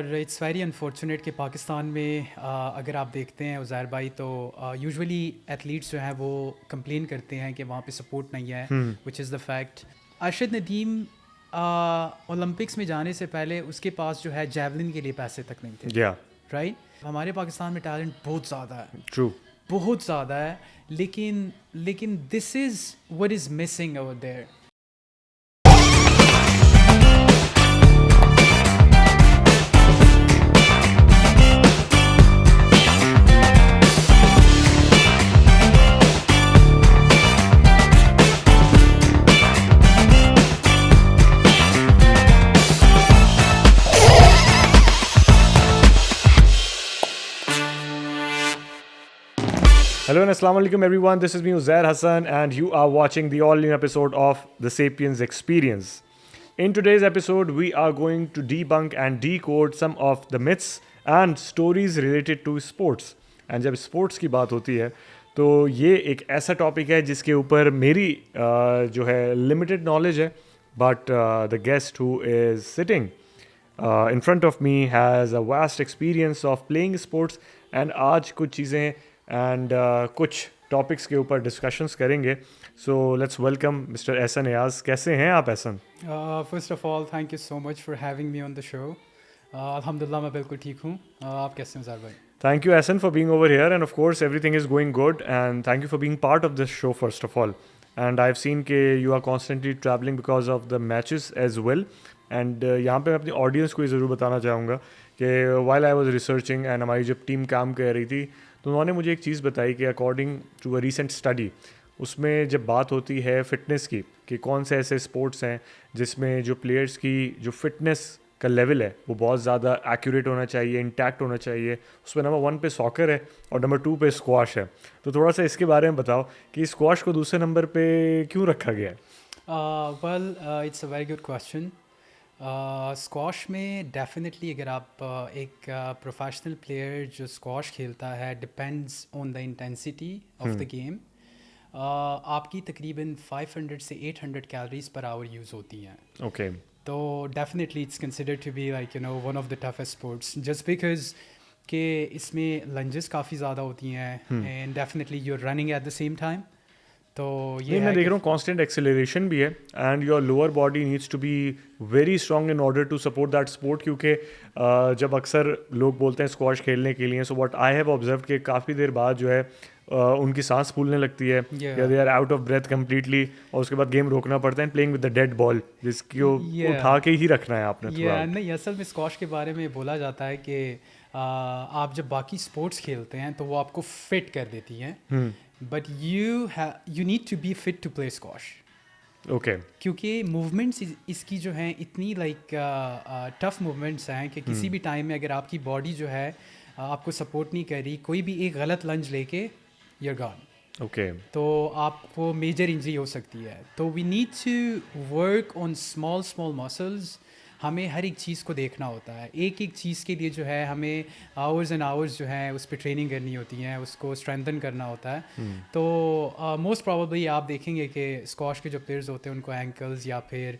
اور it's very unfortunate کہ پاکستان میں اگر آپ دیکھتے ہیں عزیر بھائی تو یوزولی ایتھلیٹس جو ہیں وہ کمپلین کرتے ہیں کہ وہاں پہ سپورٹ نہیں ہے، which is the fact. Arshad Nadeem Olympics میں جانے سے پہلے اس کے پاس جو ہے جیولن کے لیے پیسے تک نہیں تھے، رائٹ. ہمارے پاکستان میں ٹیلنٹ بہت زیادہ ہے، بہت زیادہ ہے، لیکن this is what is missing over there. Hello and Assalamu alaikum everyone, this is me Uzair Hassan and you are watching the all new episode of The Sapiens Experience. In today's episode we are going to debunk and decode some of the myths and stories related to sports. And جب sports کی بات ہوتی ہے تو یہ ایک ایسا topic ہے جس کے اوپر میری جو ہے limited knowledge ہے, but the guest who is sitting in front of me has a vast experience of playing sports and آج کچھ چیزیں اینڈ کچھ ٹاپکس کے اوپر ڈسکشنس کریں گے. So let's welcome mister Ahsan Ayaz. کیسے ہیں آپ Ahsan? First of all thank you so much for having me on the show. الحمد للہ میں بالکل ٹھیک ہوں. آپ کیسے ہیں عزیر بھائی؟ Thank you Ehsan for being over here and of course everything is going good and thank you for being part of this show first of all. And I've seen کہ you are constantly traveling because of the matches as well. And یہاں پہ میں اپنی audience کو یہ ضرور بتانا چاہوں گا کہ while I was researching and ہماری جب ٹیم کام کر رہی تھی تو انہوں نے مجھے ایک چیز بتائی کہ according to a recent study اس میں جب بات ہوتی ہے فٹنس کی کہ کون سے ایسے اسپورٹس ہیں جس میں جو پلیئرس کی جو فٹنس کا لیول ہے وہ بہت زیادہ ایکوریٹ ہونا چاہیے, انٹیکٹ ہونا چاہیے. اس میں نمبر 1 پہ ساکر ہے اور نمبر 2 پہ اسکواش ہے. تو تھوڑا سا اس کے بارے میں بتاؤ کہ اسکواش کو دوسرے نمبر پہ کیوں رکھا گیا ہے؟ Well it's a very good question. Squash میں ڈیفینیٹلی اگر آپ ایک پروفیشنل پلیئر جو اسکواش کھیلتا ہے depends on the intensity of the game. آپ کی تقریباً 500 سے 800 کیلریز پر آور یوز ہوتی ہیں. اوکے. تو definitely it's considered to be like one of the toughest sports just because کہ اس میں لنجز کافی زیادہ ہوتی ہیں and definitely you are running at the same time. تو یہ میں دیکھ رہا ہوں کانسٹنٹ ایکسیلریشن بھی ہے and your lower body needs to be very strong in order to support that sport. کیونکہ جب اکثر لوگ بولتے ہیں اسکواش کھیلنے کے لیے, so what I have observe کہ کافی دیر بعد جو ہے ان کی سانس پھولنے لگتی ہے یا they are out of breath completely اور اس کے بعد گیم روکنا پڑتا ہے playing with the dead ball جس کو اٹھا کے ہی رکھنا ہے آپ نے. نہیں, اصل میں اسکواش کے بارے میں بولا جاتا ہے کہ آپ جب باقی اسپورٹس کھیلتے ہیں تو وہ آپ کو فٹ کر دیتی ہیں, but you need to be fit to play squash. Okay. کیونکہ موومنٹس اس کی جو ہیں اتنی لائک ٹف موومنٹس ہیں کہ کسی بھی ٹائم میں اگر آپ کی باڈی جو ہے آپ کو سپورٹ نہیں کر رہی, کوئی بھی ایک غلط لنج لے کے یو آر گون. اوکے. تو آپ کو میجر انجری ہو سکتی ہے. تو we need to work on small muscles. ہمیں ہر ایک چیز کو دیکھنا ہوتا ہے, ایک ایک چیز کے لیے جو ہے ہمیں آورز اینڈ آورز جو ہیں اس پہ ٹریننگ کرنی ہوتی ہیں, اس کو اسٹرینتھن کرنا ہوتا ہے. تو موسٹ پرابیبلی آپ دیکھیں گے کہ اسکواش کے جو پلیئرز ہوتے ہیں ان کو اینکلز یا پھر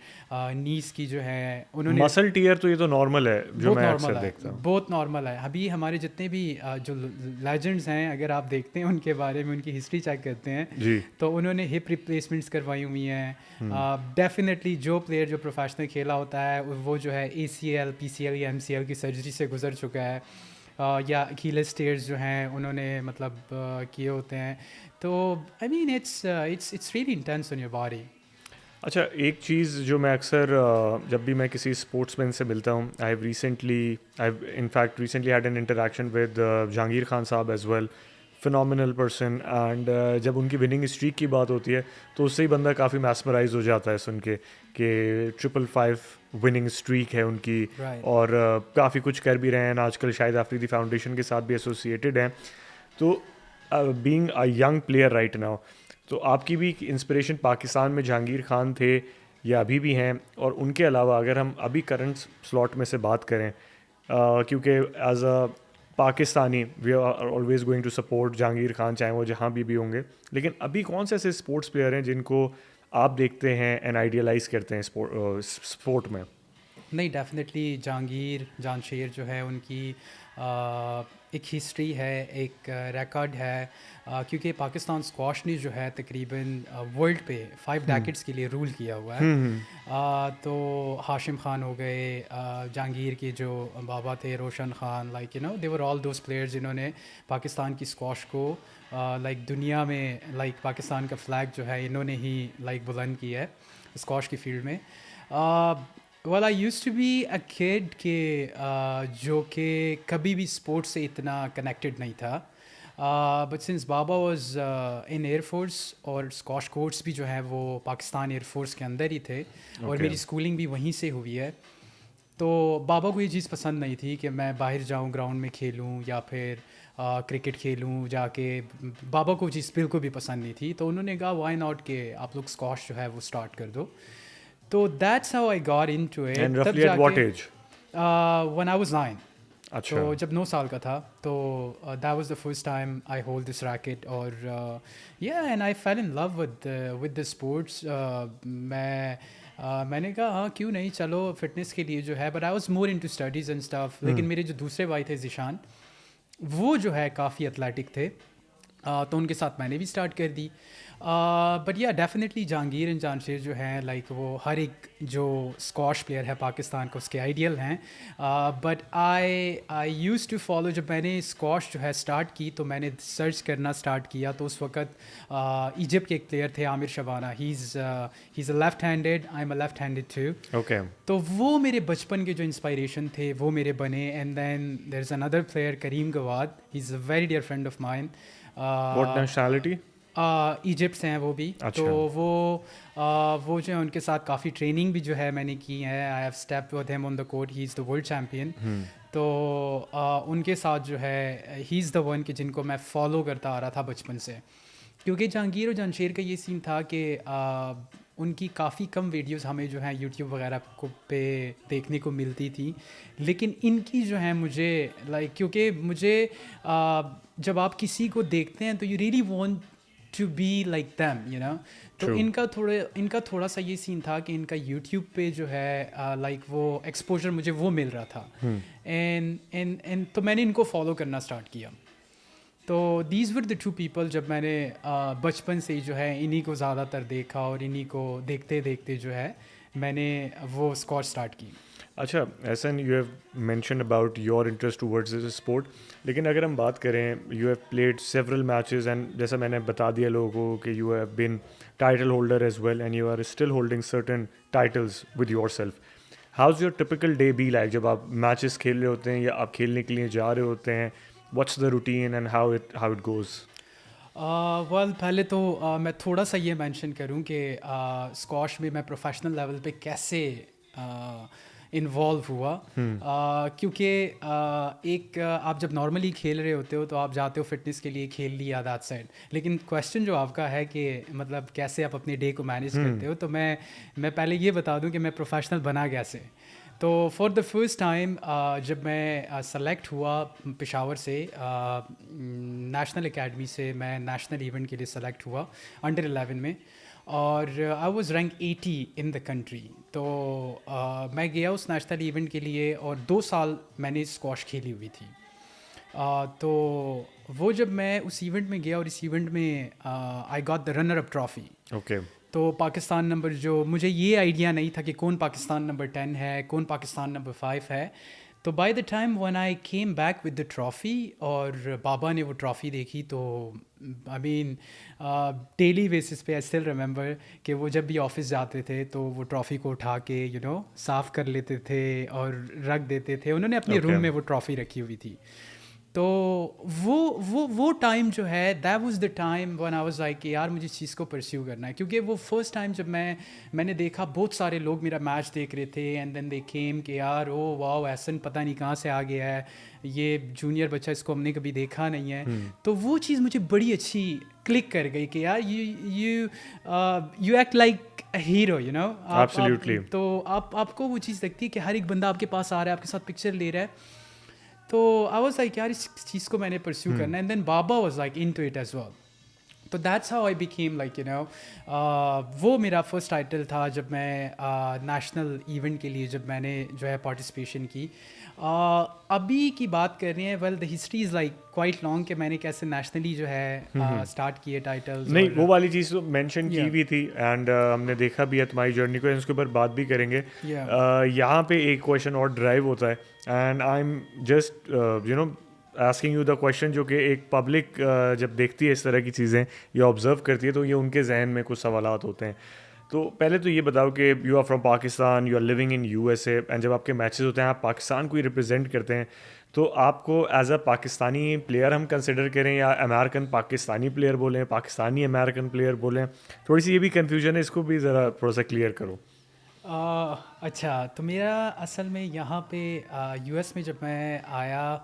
نیز کی جو ہے انہوں نے مسل ٹیئر, تو یہ تو نارمل ہے جو میں اکثر دیکھتا ہوں, بہت نارمل ہے. ابھی ہمارے جتنے بھی جو لیجنڈز ہیں اگر آپ دیکھتے ہیں ان کے بارے میں ان کی ہسٹری چیک کرتے ہیں تو انہوں نے ہپ ریپلیسمنٹس کروائی ہوئی ہیں. ڈیفینیٹلی جو پلیئر جو پروفیشنل کھیلا ہوتا ہے وہ جو ہے ACL, PCL یا MCL کی سرجری سے گزر چکا ہے, یا اکیلس ٹیئرز جو ہیں انہوں نے مطلب کیے ہوتے ہیں. تو I mean it's really intense on your body. اچھا, ایک چیز جو میں اکثر جب بھی میں کسی اسپورٹس مین سے ملتا ہوں, I have recently had an interaction with Jahangir Khan صاحب as well, phenomenal person. And جب ان کی وننگ اسٹریک کی بات ہوتی ہے تو اس سے ہی بندہ کافی میسمرائز ہو جاتا ہے سن کے کہ 555 وننگ اسٹریک ہے ان کی, اور کافی کچھ کر بھی رہے ہیں. آج کل شاہد آفریدی فاؤنڈیشن کے ساتھ بھی ایسوسیٹیڈ ہیں. تو being a young player right now, تو آپ کی بھی انسپریشن پاکستان میں جہانگیر خان تھے یا ابھی بھی ہیں؟ اور ان کے علاوہ اگر ہم ابھی کرنٹ سلاٹ میں سے بات کریں, کیونکہ as a Pakistani we are always going to support Jahangir Khan چاہے وہ جہاں بھی ہوں گے, لیکن ابھی کون سے ایسے اسپورٹس پلیئر ہیں جن کو آپ دیکھتے ہیں اینڈ آئیڈیلائز کرتے ہیں اسپورٹ میں؟ نہیں ڈیفینیٹلی جہانگیر جان شیر جو ہے ان کی ایک ہسٹری ہے, ایک ریکارڈ ہے, کیونکہ پاکستان اسکواش نے جو ہے تقریباً ورلڈ پہ 5 ڈیکڈس کے لیے رول کیا ہوا ہے. تو ہاشم خان ہو گئے, جہانگیر کے جو بابا تھے Roshan Khan, like you know they were all those players جنہوں نے پاکستان کی اسکواش کو لائک دنیا میں لائک پاکستان کا فلیگ جو ہے انہوں نے ہی لائک بلند کیا ہے اسکواش کی فیلڈ میں. Well, I used to be a kid کہ جو کہ کبھی بھی اسپورٹس سے اتنا کنیکٹڈ نہیں تھا, بٹ سنس بابا واز ان ایئر فورس اور اسکواش کورٹس بھی جو ہیں وہ پاکستان ایئر فورس کے اندر ہی تھے, اور میری اسکولنگ بھی وہیں سے ہوئی ہے. تو بابا کو یہ چیز پسند نہیں تھی کہ میں باہر جاؤں گراؤنڈ میں کھیلوں یا پھر کرکٹ کھیلوں جا کے, بابا کو چیز بالکل بھی پسند نہیں تھی. تو انہوں نے کہا وائی ناٹ کہ آپ لوگ اسکواش جو ہے وہ اسٹارٹ کر دو. تو that's how I got into it. And roughly at what age? when I was 9. اچھا. تو جب 9 سال کا تھا تو that was the first time I hold this racket, اور یا and I fell in love with the sports. میں نے کہا ہاں کیوں نہیں, چلو فٹنس کے لیے جو ہے, but I was more into studies and stuff. لیکن میرے جو دوسرے بھائی تھے ذیشان, وہ جو ہے کافی ایتھلیٹک تھے, تو ان کے ساتھ میں نے بھی اسٹارٹ کر دی. بٹ یا ڈیفینیٹلی جہانگیر اینڈ جان شیر جو ہیں لائک وہ ہر ایک جو اسکواش پلیئر ہے پاکستان کو اس کے آئیڈیل ہیں. But I used to follow, جب میں نے اسکواش جو ہے اسٹارٹ کی تو میں نے سرچ کرنا اسٹارٹ کیا, تو اس وقت ایجپٹ کے ایک پلیئر تھے Amir Shabana, he is a left handed, I am a left handed too. Okay. تو وہ میرے بچپن کے جو انسپائریشن تھے وہ میرے بنے. And then there is another player Karim Gawad, he is a very dear friend of mine. What nationality? Egypt سے ہیں وہ بھی. تو وہ جو ہے ان کے ساتھ کافی ٹریننگ بھی جو ہے میں نے کی ہے. I have step with him on the court, he is the world champion. تو ان کے ساتھ جو ہے ہی از دا ون کہ جن کو میں فالو کرتا آ رہا تھا بچپن سے. کیونکہ جہانگیر اور جانشیر کا یہ سین تھا کہ ان کی کافی کم ویڈیوز ہمیں جو ہیں یوٹیوب وغیرہ کو پہ دیکھنے کو ملتی تھی, لیکن ان کی جو ہے مجھے لائک, کیونکہ مجھے جب آپ کسی کو دیکھتے ہیں تو you really want to be like them, you know. تو ان کا تھوڑا سا یہ سین تھا کہ ان کا یوٹیوب پہ جو ہے لائک وہ ایکسپوجر مجھے وہ مل رہا تھا, اینڈ تو میں نے ان کو فالو کرنا اسٹارٹ کیا. تو these were the two people جب میں نے بچپن سے ہی جو ہے انہی کو زیادہ تر دیکھا, اور انہی کو دیکھتے دیکھتے جو ہے میں نے وہ اسکواش اسٹارٹ کی. اچھا Ahsan, you have mention about your interest towards this sport, لیکن اگر ہم بات کریں you have played several matches, and جیسا میں نے بتا دیا لوگوں کو کہ you have been title holder as well, and you are still holding certain titles with your self. How's your typical day be like جب آپ میچز کھیل رہے ہوتے ہیں یا آپ کھیلنے کے لیے جا رہے ہوتے ہیں؟ What's the routine and how it goes? Well پہلے تو میں تھوڑا سا یہ مینشن کروں کہ اسکواش میں میں پروفیشنل لیول پہ کیسے انوالو ہوا. کیونکہ ایک آپ جب نارملی کھیل رہے ہوتے ہو تو آپ جاتے ہو فٹنس کے لیے, کھیل لیا دیٹ سائڈ, لیکن کویشچن جو آپ کا ہے کہ مطلب کیسے آپ اپنے ڈے کو مینیج کرتے ہو, تو میں پہلے یہ بتا دوں کہ میں پروفیشنل بنا کیسے. تو فار دا فرسٹ ٹائم جب میں سلیکٹ ہوا پشاور سے نیشنل اکیڈمی سے, میں نیشنل ایونٹ کے لیے سلیکٹ ہوا انڈر 11 میں, اور I was rank 80 in the country. تو میں گیا اس نیشنل ایونٹ کے لیے, اور 2 سال میں نے اسکواش کھیلی ہوئی تھی. تو وہ جب میں اس ایونٹ میں گیا, اور اس ایونٹ میں I got the runner up trophy. Okay. تو پاکستان نمبر جو مجھے یہ آئیڈیا نہیں تھا کہ کون پاکستان نمبر 10 ہے, کون پاکستان نمبر 5 ہے. تو by the time one I came back with the trophy, اور بابا نے وہ ٹرافی دیکھی, تو آئی مین ڈیلی بیسس پہ آئی اسٹل ریممبر کہ وہ جب بھی آفس جاتے تھے تو وہ ٹرافی کو اٹھا کے یو نو صاف کر لیتے تھے اور رکھ دیتے تھے. انہوں نے اپنے روم میں وہ ٹرافی رکھی ہوئی تھی. تو وہ ٹائم جو ہے that was the time one I was like کہ یار مجھے اس چیز کو پرسیو کرنا ہے. کیونکہ وہ فرسٹ ٹائم جب میں نے دیکھا بہت سارے لوگ میرا میچ دیکھ رہے تھے, اینڈ دین دے کیم کہ یار او واو احسن پتہ نہیں کہاں سے آ گیا ہے, یہ جونیئر بچہ, اس کو ہم نے کبھی دیکھا نہیں ہے. تو وہ چیز مجھے بڑی اچھی کلک کر گئی کہ یار you act like a hero, you know. تو آپ کو وہ چیز لگتی ہے کہ ہر ایک بندہ آپ کے پاس آ رہا ہے, آپ کے ساتھ پکچر لے رہا ہے. تو آئی واز لائک یار اس چیز کو میں نے پرسیو کرنا ہے. اینڈ دین بابا was like into it as well well. تو that's how I became like you know وہ میرا فرسٹ ٹائٹل تھا جب میں نیشنل ایونٹ کے لیے جب میں نے جو ہے پارٹیسپیشن کی. ابھی کی بات کر رہے ہیں, well the history is like quite long کہ میں نے کیسے نیشنلی جو ہے اسٹارٹ کیے ٹائٹلز. نہیں وہ والی چیز تو مینشن کی بھی تھی اینڈ ہم نے دیکھا بھی ہے تمہاری جرنی کو, اس کے اوپر بات بھی کریں گے. یہاں پہ ایک کویشچن اور ڈرائیو ہوتا ہے and I am just you know asking you the question جو کہ ایک پبلک جب دیکھتی ہے اس طرح کی چیزیں یا آبزرو کرتی ہے تو یہ ان کے ذہن میں کچھ سوالات ہوتے ہیں. تو پہلے تو یہ بتاؤ کہ you are from Pakistan, you are living in U S A, and جب آپ کے میچز ہوتے ہیں آپ پاکستان کو ہی ریپرزینٹ کرتے ہیں, تو آپ کو ایز اے پاکستانی پلیئر ہم کنسیڈر کریں یا امیرکن پاکستانی پلیئر بولیں, پاکستانی امیرکن پلیئر بولیں؟ تھوڑی سی یہ بھی کنفیوژن ہے, اس کو بھی ذرا تھوڑا سا کلیئر کرو. اچھا, تو میرا اصل میں یہاں پہ یو ایس میں جب میں آیا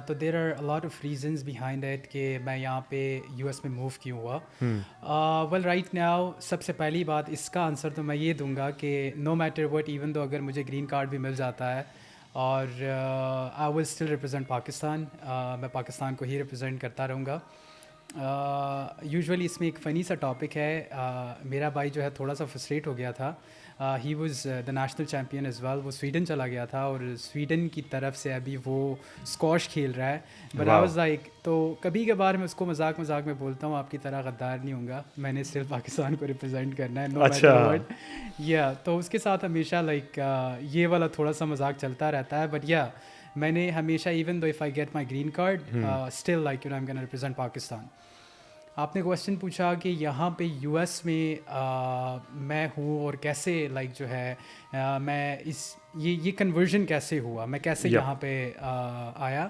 تو there are a lot of reasons behind it کہ میں یہاں پہ یو ایس میں موو کیوں ہوا. ویل رائٹ ناؤ سب سے پہلی بات اس کا آنسر تو میں یہ دوں گا کہ no matter what, even though اگر مجھے گرین کارڈ بھی مل جاتا ہے اور آئی ول اسٹل ریپرزینٹ پاکستان, میں پاکستان کو ہی ریپرزینٹ کرتا رہوں گا. یوزولی اس میں ایک فنی سا ٹاپک ہے, میرا بھائی جو ہے تھوڑا سا فرسٹریٹ ہو گیا تھا, he was the national champion as well. وہ سویڈن چلا گیا تھا اور سویڈن کی طرف سے ابھی وہ اسکواش کھیل رہا ہے. بٹ آئی واز لائک, تو کبھی کبھار میں اس کو مذاق میں بولتا ہوں آپ کی طرح غدار نہیں ہوں گا, میں نے صرف پاکستان کو ریپرزینٹ کرنا ہے, نو میٹر واٹ. یا تو اس کے ساتھ ہمیشہ لائک یہ والا تھوڑا سا مذاق چلتا رہتا ہے. بٹ یا میں نے ہمیشہ even though if I get my green card still like you know I am gonna represent Pakistan. آپ نے کویشچن پوچھا کہ یہاں پہ یو ایس میں میں ہوں اور کیسے لائک جو ہے میں اس یہ کنورژن کیسے ہوا, میں کیسے یہاں پہ آیا.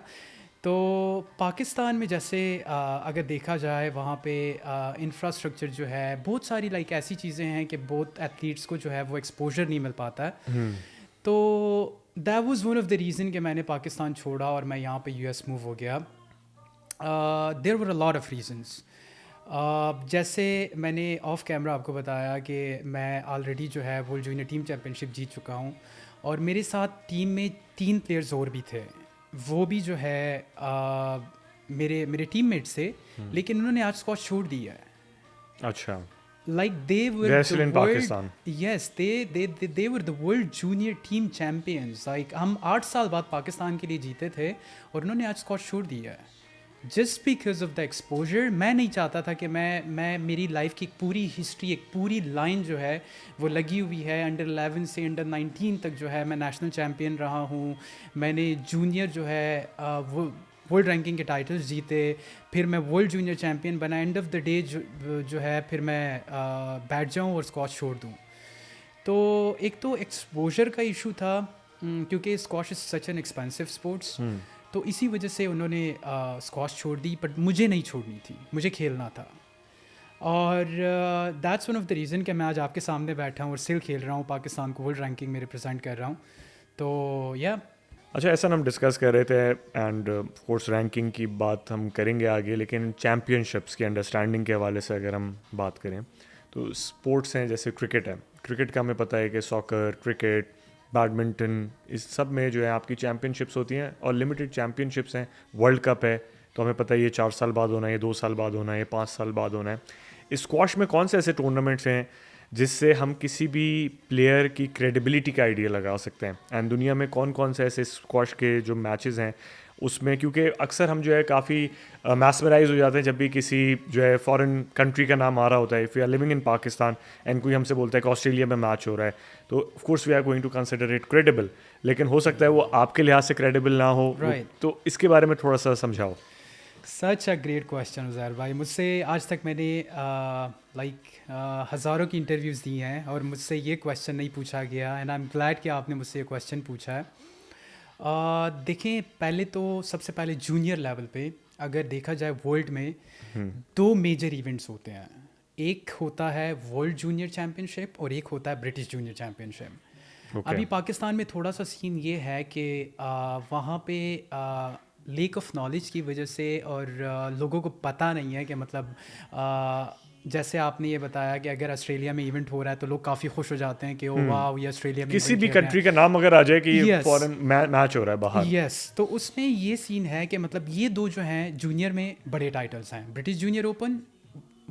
تو پاکستان میں جیسے اگر دیکھا جائے وہاں پہ انفراسٹرکچر جو ہے بہت ساری لائک ایسی چیزیں ہیں کہ بہت ایتھلیٹس کو جو ہے وہ ایکسپوجر نہیں مل پاتا ہے. تو that was one of the reason کہ میں نے پاکستان چھوڑا اور میں یہاں پہ یو ایس موو ہو گیا. دیر ور اے لاٹ آف ریزنس. جیسے میں نے آف کیمرہ آپ کو بتایا کہ میں آلریڈی جو ہے ورلڈ جونیئر ٹیم چیمپئن شپ جیت چکا ہوں, اور میرے ساتھ ٹیم میں 3 پلیئرز اور بھی تھے, وہ بھی جو ہے میرے ٹیم میٹ تھے, لیکن انہوں نے آج اسکواش چھوڑ دیا ہے. اچھا, like they were yes they were the world junior team champions. Like ہم 8 سال بعد پاکستان کے لیے جیتے تھے اور انہوں نے آج اسکواش چھوڑ دیا ہے just because of the exposure. میں نہیں چاہتا تھا کہ میں میری لائف کی ایک پوری ہسٹری, ایک پوری لائن جو ہے وہ لگی ہوئی ہے انڈر 11 سے انڈر 19 تک جو ہے میں نیشنل چیمپئن رہا ہوں, میں نے جونیئر جو ہے وہ ورلڈ رینکنگ کے ٹائٹلز جیتے, پھر میں ورلڈ جونیئر چیمپئن بنا, اینڈ آف دا ڈے جو ہے پھر میں بیٹھ جاؤں اور اسکواش چھوڑ دوں. تو ایک تو ایکسپوجر کا ایشو تھا کیونکہ squash is such an expensive sports, تو اسی وجہ سے انہوں نے اسکواش چھوڑ دی. بٹ مجھے نہیں چھوڑنی تھی, مجھے کھیلنا تھا, اور that's one of the reason کہ میں آج آپ کے سامنے بیٹھا ہوں اور اسٹل کھیل رہا ہوں, پاکستان کو ورلڈ رینکنگ میں ریپرزینٹ کر رہا ہوں. تو یا اچھا, ایسا ہم ڈسکس کر رہے تھے اینڈ آف کورس رینکنگ کی بات ہم کریں گے آگے, لیکن چیمپئن شپس کی انڈرسٹینڈنگ کے حوالے سے اگر ہم بات کریں تو اسپورٹس ہیں جیسے کرکٹ ہے, کرکٹ کا ہمیں پتہ ہے کہ ساکر, کرکٹ, بیڈمنٹن, اس سب میں جو ہے آپ کی چیمپئن شپس ہوتی ہیں اور لمیٹڈ چیمپئن شپس ہیں. ورلڈ کپ ہے تو ہمیں پتہ ہے یہ 4 سال بعد ہونا ہے, یہ 2 سال بعد ہونا ہے, یہ 5 سال بعد ہونا ہے. اسکواش میں کون سے ایسے ٹورنامنٹس ہیں جس سے ہم کسی بھی پلیئر کی کریڈیبلٹی کا آئیڈیا لگا سکتے ہیں, اینڈ دنیا میں کون سے ایسے اسکواش کے جو میچز ہیں اس میں, کیونکہ اکثر ہم جو ہے کافی میسمرائز ہو جاتے ہیں جب بھی کسی جو ہے فارن کنٹری کا نام آ رہا ہوتا ہے. If you are living in Pakistan and کوئی ہم سے بولتا ہے کہ آسٹریلیا میں میچ ہو رہا ہے, تو of course we are going to consider it credible, لیکن ہو سکتا ہے وہ آپ کے لحاظ سے کریڈیبل نہ ہو. تو اس کے بارے میں تھوڑا سا سمجھاؤ. سچ اے گریٹ کویشچن عزیر بھائی. مجھ سے آج تک میں نے لائک ہزاروں کی انٹرویوز دی ہیں اور مجھ سے یہ کویشچن نہیں پوچھا گیا, اینڈ آئی ایم گلیڈ کہ آپ نے مجھ سے یہ کویشچن پوچھا ہے. دیکھیں, پہلے تو سب سے پہلے جونیئر لیول پہ اگر دیکھا جائے ورلڈ میں 2 میجر ایونٹس ہوتے ہیں. ایک ہوتا ہے ورلڈ جونیئر چیمپئن شپ اور ایک ہوتا ہے برٹش جونیئر چیمپئن شپ. ابھی پاکستان میں تھوڑا سا سین یہ ہے کہ وہاں پہ لیک آف نالج کی وجہ سے اور لوگوں کو پتہ نہیں ہے کہ مطلب جیسے آپ نے یہ بتایا کہ اگر آسٹریلیا میں ایونٹ ہو رہا ہے تو لوگ کافی خوش ہو جاتے ہیں کہ او واو یہ آسٹریلیا میں کسی بھی کنٹری کا نام اگر آ جائے کہ یہ فورن میچ ہو رہا ہے باہر. یس, تو اس میں یہ سین ہے کہ مطلب یہ 2 جو ہیں جونیئر میں بڑے ٹائٹلس ہیں, British junior open,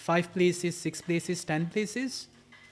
5 places, 6 places, 10 places,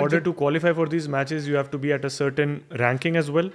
order to qualify for these matches, you have to be at a certain ranking as well.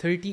30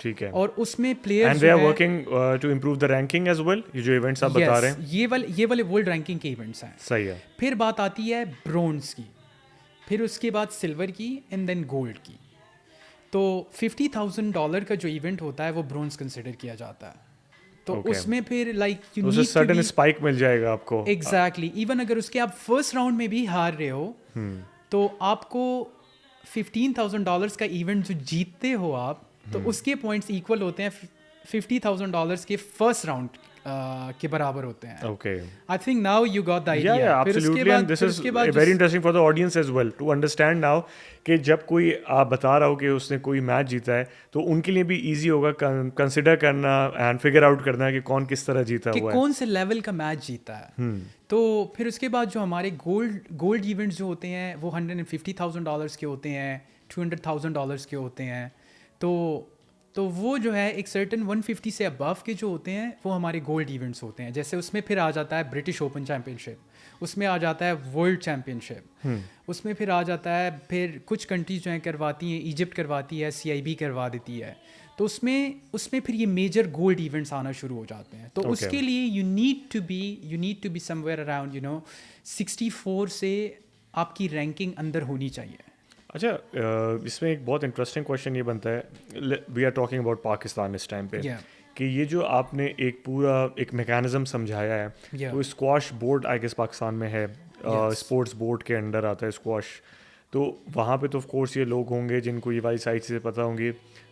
ٹھیک ہے. اور اس میں players and they are working to improve the ranking as well. یہ جو events آپ بتا رہے ہیں یہ والے ورلڈ رینکنگ کے ایونٹس ہیں. صحیح ہے. پھر بات آتی ہے برونز کی, پھر اس کے بعد سلور کی اینڈ دین گولڈ کی. تو $50,000 کا جو ایونٹ ہوتا ہے وہ برونز کنسیڈر کیا جاتا ہے. تو اس میں پھر like you need sudden spike مل جائے گا آپ کو. ایگزیکٹلی. ایون اگر اس کے آپ فرسٹ راؤنڈ میں بھی ہار رہے ہو تو آپ کو $15,000 کا ایونٹ جو جیتتے ہو آپ, تو اس کے پوائنٹس ایکول ہوتے ہیں $50,000 کے فرسٹ راؤنڈ کے برابر ہوتے ہیں. Okay, I think now you got the idea. Absolutely, and this is very interesting for the audience as well to understand now کہ جب کوئی آپ بتا رہا ہو کہ اس نے کوئی میچ جیتا ہے تو ان کے لیے بھی ایزی ہوگا کنسیڈر کرنا اینڈ فگر آؤٹ کرنا کہ کون کس طرح جیتا ہوا ہے, کون سے لیول کا میچ جیتا ہے. تو پھر اس کے بعد جو ہمارے گولڈ ایونٹس جو ہوتے ہیں وہ $150,000 کے ہوتے ہیں, $200,000 کے ہوتے ہیں. تو وہ جو ہے ایک سرٹن 150 سے ابو کے جو ہوتے ہیں وہ ہمارے گولڈ ایونٹس ہوتے ہیں. جیسے اس میں پھر آ جاتا ہے برٹش اوپن چیمپئن شپ, اس میں آ جاتا ہے ورلڈ چیمپئن شپ, اس میں پھر آ جاتا ہے پھر کچھ کنٹریز جو ہیں کرواتی ہیں, ایجپٹ کرواتی ہے, CIB کروا دیتی ہے. تو اس میں پھر یہ میجر گولڈ ایونٹس آنا شروع ہو جاتے ہیں. تو اس کے لیے you need to be somewhere around 64 سے آپ کی رینکنگ اندر ہونی چاہیے. اچھا, اس میں ایک بہت انٹرسٹنگ کویشچن یہ بنتا ہے, we are talking about Pakistan اس ٹائم پہ, کہ یہ جو آپ نے ایک پورا ایک میکینزم سمجھایا ہے, تو squash board I guess Pakistan میں ہے, اسپورٹس بورڈ کے انڈر آتا ہے اسکواش. تو وہاں پہ تو آف کورس یہ لوگ ہوں گے جن کو یہ والی ساری چیزیں پتہ ہوں گی.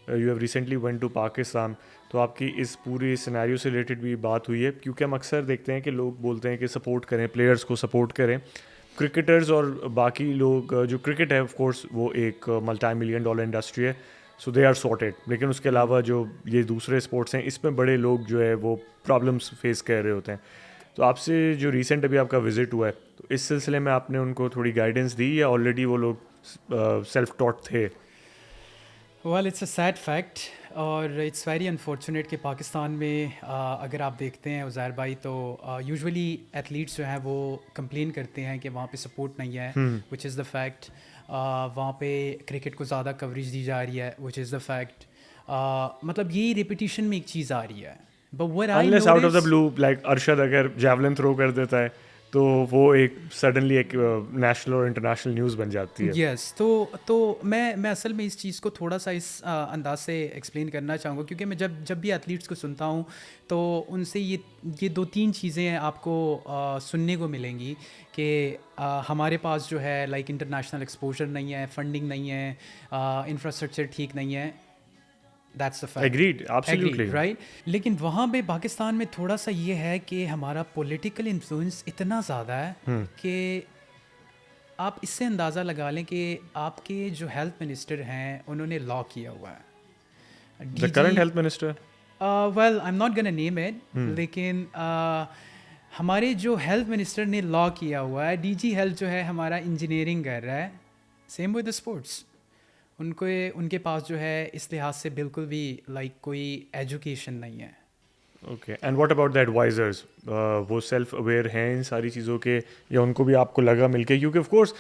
You have recently went to Pakistan, تو آپ کی اس پوری سینیریو سے ریلیٹڈ بھی بات ہوئی ہے, کیونکہ ہم اکثر دیکھتے ہیں کہ لوگ بولتے ہیں کہ سپورٹ کریں, پلیئرس کو سپورٹ کریں. کرکٹرز اور باقی لوگ, جو کرکٹ ہے آف کورس وہ ایک $multi-million انڈسٹری ہے, سو دے آر سارٹیڈ. لیکن اس کے علاوہ جو یہ دوسرے اسپورٹس ہیں اس میں بڑے لوگ جو ہے وہ پرابلمس فیس کر رہے ہوتے ہیں. تو آپ سے جو ریسنٹ ابھی آپ کا وزٹ ہوا ہے, تو اس سلسلے میں آپ نے ان کو تھوڑی گائیڈنس دی یا آلریڈی وہ لوگ سیلف ٹاٹ تھے؟ Well it's a sad fact, اور اٹس ویری انفارچونیٹ کہ پاکستان میں اگر آپ دیکھتے ہیں عزیر بھائی, تو یوزولی ایتھلیٹس جو ہیں وہ کمپلین کرتے ہیں کہ وہاں پہ سپورٹ نہیں ہے, وچ از دا فیکٹ. وہاں پہ کرکٹ کو زیادہ کوریج دی جا رہی ہے, وچ از دا فیکٹ. مطلب یہی ریپیٹیشن میں ایک چیز آ رہی ہے. But what I noticed, out of the blue, like Arshad اگر جیولن تھرو کر دیتا ہے تو وہ ایک سڈنلی ایک نیشنل اور انٹرنیشنل نیوز بن جاتی ہے. یس, تو میں اصل میں اس چیز کو تھوڑا سا اس انداز سے ایکسپلین کرنا چاہوں گا, کیونکہ میں جب بھی ایتھلیٹس کو سنتا ہوں تو ان سے یہ 2-3 چیزیں آپ کو سننے کو ملیں گی کہ ہمارے پاس جو ہے لائک انٹرنیشنل ایکسپوجر نہیں ہے, فنڈنگ نہیں ہے, انفراسٹرکچر ٹھیک نہیں ہے. That's the fact. Agreed, absolutely. Agreed, right? لیکن وہاں پہ پاکستان میں تھوڑا سا یہ ہے کہ ہمارا پولیٹیکل انفلوئنس اتنا زیادہ ہے کہ آپ اس سے اندازہ لگا لیں کہ آپ کے جو ہیلتھ منسٹر ہیں انہوں نے لا کیا ہوا ہے. The current health minister? Well, I'm not gonna name it, لیکن ہمارے جو ہیلتھ منسٹر نے لا کیا ہوا ہے, DG ہیلتھ جو ہے ہمارا انجینئرنگ کر رہا ہے, سیم ود اسپورٹس. ان کے پاس جو ہے اس لحاظ سے بالکل بھی لائک کوئی ایجوکیشن نہیں ہے. Okay, and what about the advisers, وہ سیلف اویئر ہیں ان ساری چیزوں کے, یا ان کو بھی آپ کو لگا مل کے, کیونکہ of course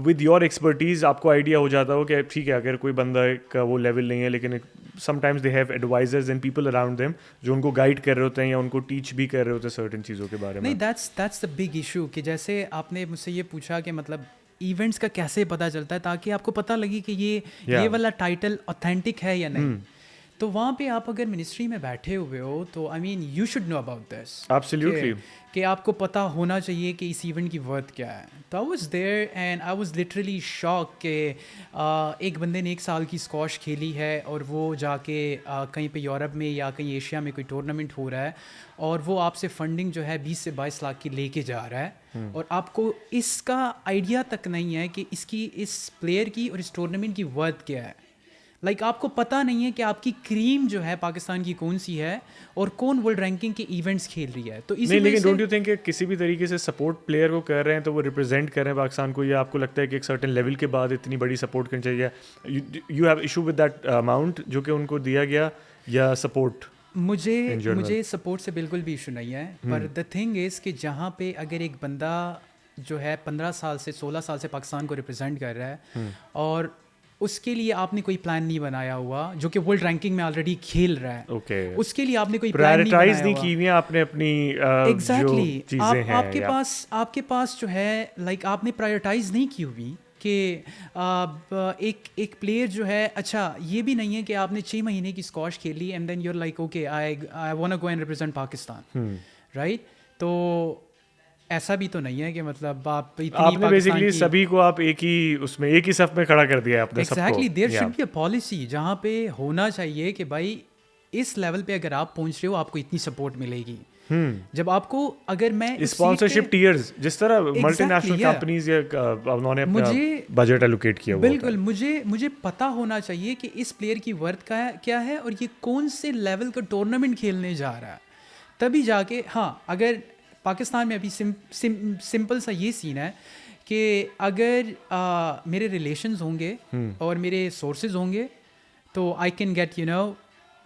with your expertise آپ کو آئیڈیا ہو جاتا ہو کہ ٹھیک ہے اگر کوئی بندہ کا وہ لیول نہیں ہے, لیکن some times they have advisers and people around them جو ان کو گائڈ کر رہے ہوتے ہیں یا ان کو ٹیچ بھی کر رہے ہوتے ہیں سرٹن چیزوں کے بارے میں. نہیں, دیٹس دا بگ ایشو, کہ جیسے آپ نے مجھ سے یہ پوچھا کہ مطلب ایونٹس کا کیسے پتہ چلتا ہے تاکہ آپ کو پتہ لگے کہ یہ والا ٹائٹل اوتھینٹک ہے یا نہیں. تو وہاں پہ آپ اگر منسٹری میں بیٹھے ہوئے ہو تو I mean you should know about this. Absolutely, کہ آپ کو پتہ ہونا چاہیے کہ اس ایونٹ کی ورتھ کیا ہے. تو I was there and I was literally shock کہ ایک بندے نے 1 سال کی اسکواش کھیلی ہے اور وہ جا کے کہیں پہ یورپ میں یا کہیں ایشیا میں کوئی ٹورنامنٹ ہو رہا ہے اور وہ آپ سے فنڈنگ جو ہے 20 سے 22 لاکھ کی لے کے جا رہا ہے, اور آپ کو اس کا آئیڈیا تک نہیں ہے کہ اس پلیئر کی اور اس ٹورنامنٹ کی ورتھ کیا ہے. لائک آپ کو پتہ نہیں ہے کہ آپ کی کریم جو ہے پاکستان کی کون سی ہے اور کون ورلڈ رینکنگ کے ایونٹس کھیل رہی ہے. تو نہیں, لیکن ڈونٹ یو تھنک کہ کسی بھی طریقے سے سپورٹ پلیئر کو کر رہے ہیں تو وہ ریپرزینٹ کر رہے ہیں پاکستان کو, یا آپ کو لگتا ہے کہ ایک سرٹن لیول کے بعد اتنی بڑی سپورٹ کرنی چاہیے؟ You have issue with that amount جو کہ ان کو دیا گیا, یا سپورٹ؟ مجھے سپورٹ سے بالکل بھی ایشو نہیں ہے, پر دا تھنگ از کہ جہاں پہ اگر ایک بندہ جو ہے 15 سال سے 16 سال سے پاکستان کو ریپرزینٹ کر رہا ہے اور اس کے لیے آپ نے کوئی پلان نہیں بنایا ہوا, جو کہ ورلڈ رینکنگ میں آلریڈی کھیل رہا ہے, اوکے, اس کے لیے آپ نے کوئی پلان نہیں پرائرٹائز بنایا نہیں ہوا. کی ہوئی آپ نے اپنی ایگزیکٹلی, چیزیں ہیں, آپ کے پاس جو ہے لائک آپ نے پرائرٹائز نہیں کی ہوئی کہ ایک پلیئر جو ہے, اچھا یہ بھی نہیں ہے کہ آپ نے 6 مہینے کی اسکواش کھیلی and then you are like okay I want go and represent Pakistan, right. تو ایسا بھی تو نہیں ہے کہ مطلب آپ نے بیسیکلی سبھی کو آپ ایک ہی اس میں ایک ہی صف میں کھڑا کر دیا ہے اپنے سب کو. Exactly, there should be a policy جہاں پہ ہونا چاہیے کہ بھائی اس لیول پہ اگر آپ پہنچ رہے ہو آپ کو اتنی سپورٹ ملے گی. جب آپ کو اگر میں اسپانسرشپ ٹیئرز جس طرح ملٹی نیشنل کمپنیز انہوں نے اپنا بجٹ الوکیٹ کیا ہوا, بالکل مجھے پتہ ہونا چاہیے کہ اس پلیئر کی ورتھ کیا ہے اور یہ کون سے لیول کا ٹورنامنٹ کھیلنے جا رہا ہے, تبھی جا کے. ہاں, اگر پاکستان میں ابھی سمپل سا یہ سین ہے کہ اگر میرے ریلیشنز ہوں گے اور میرے سورسز ہوں گے تو آئی کین گیٹ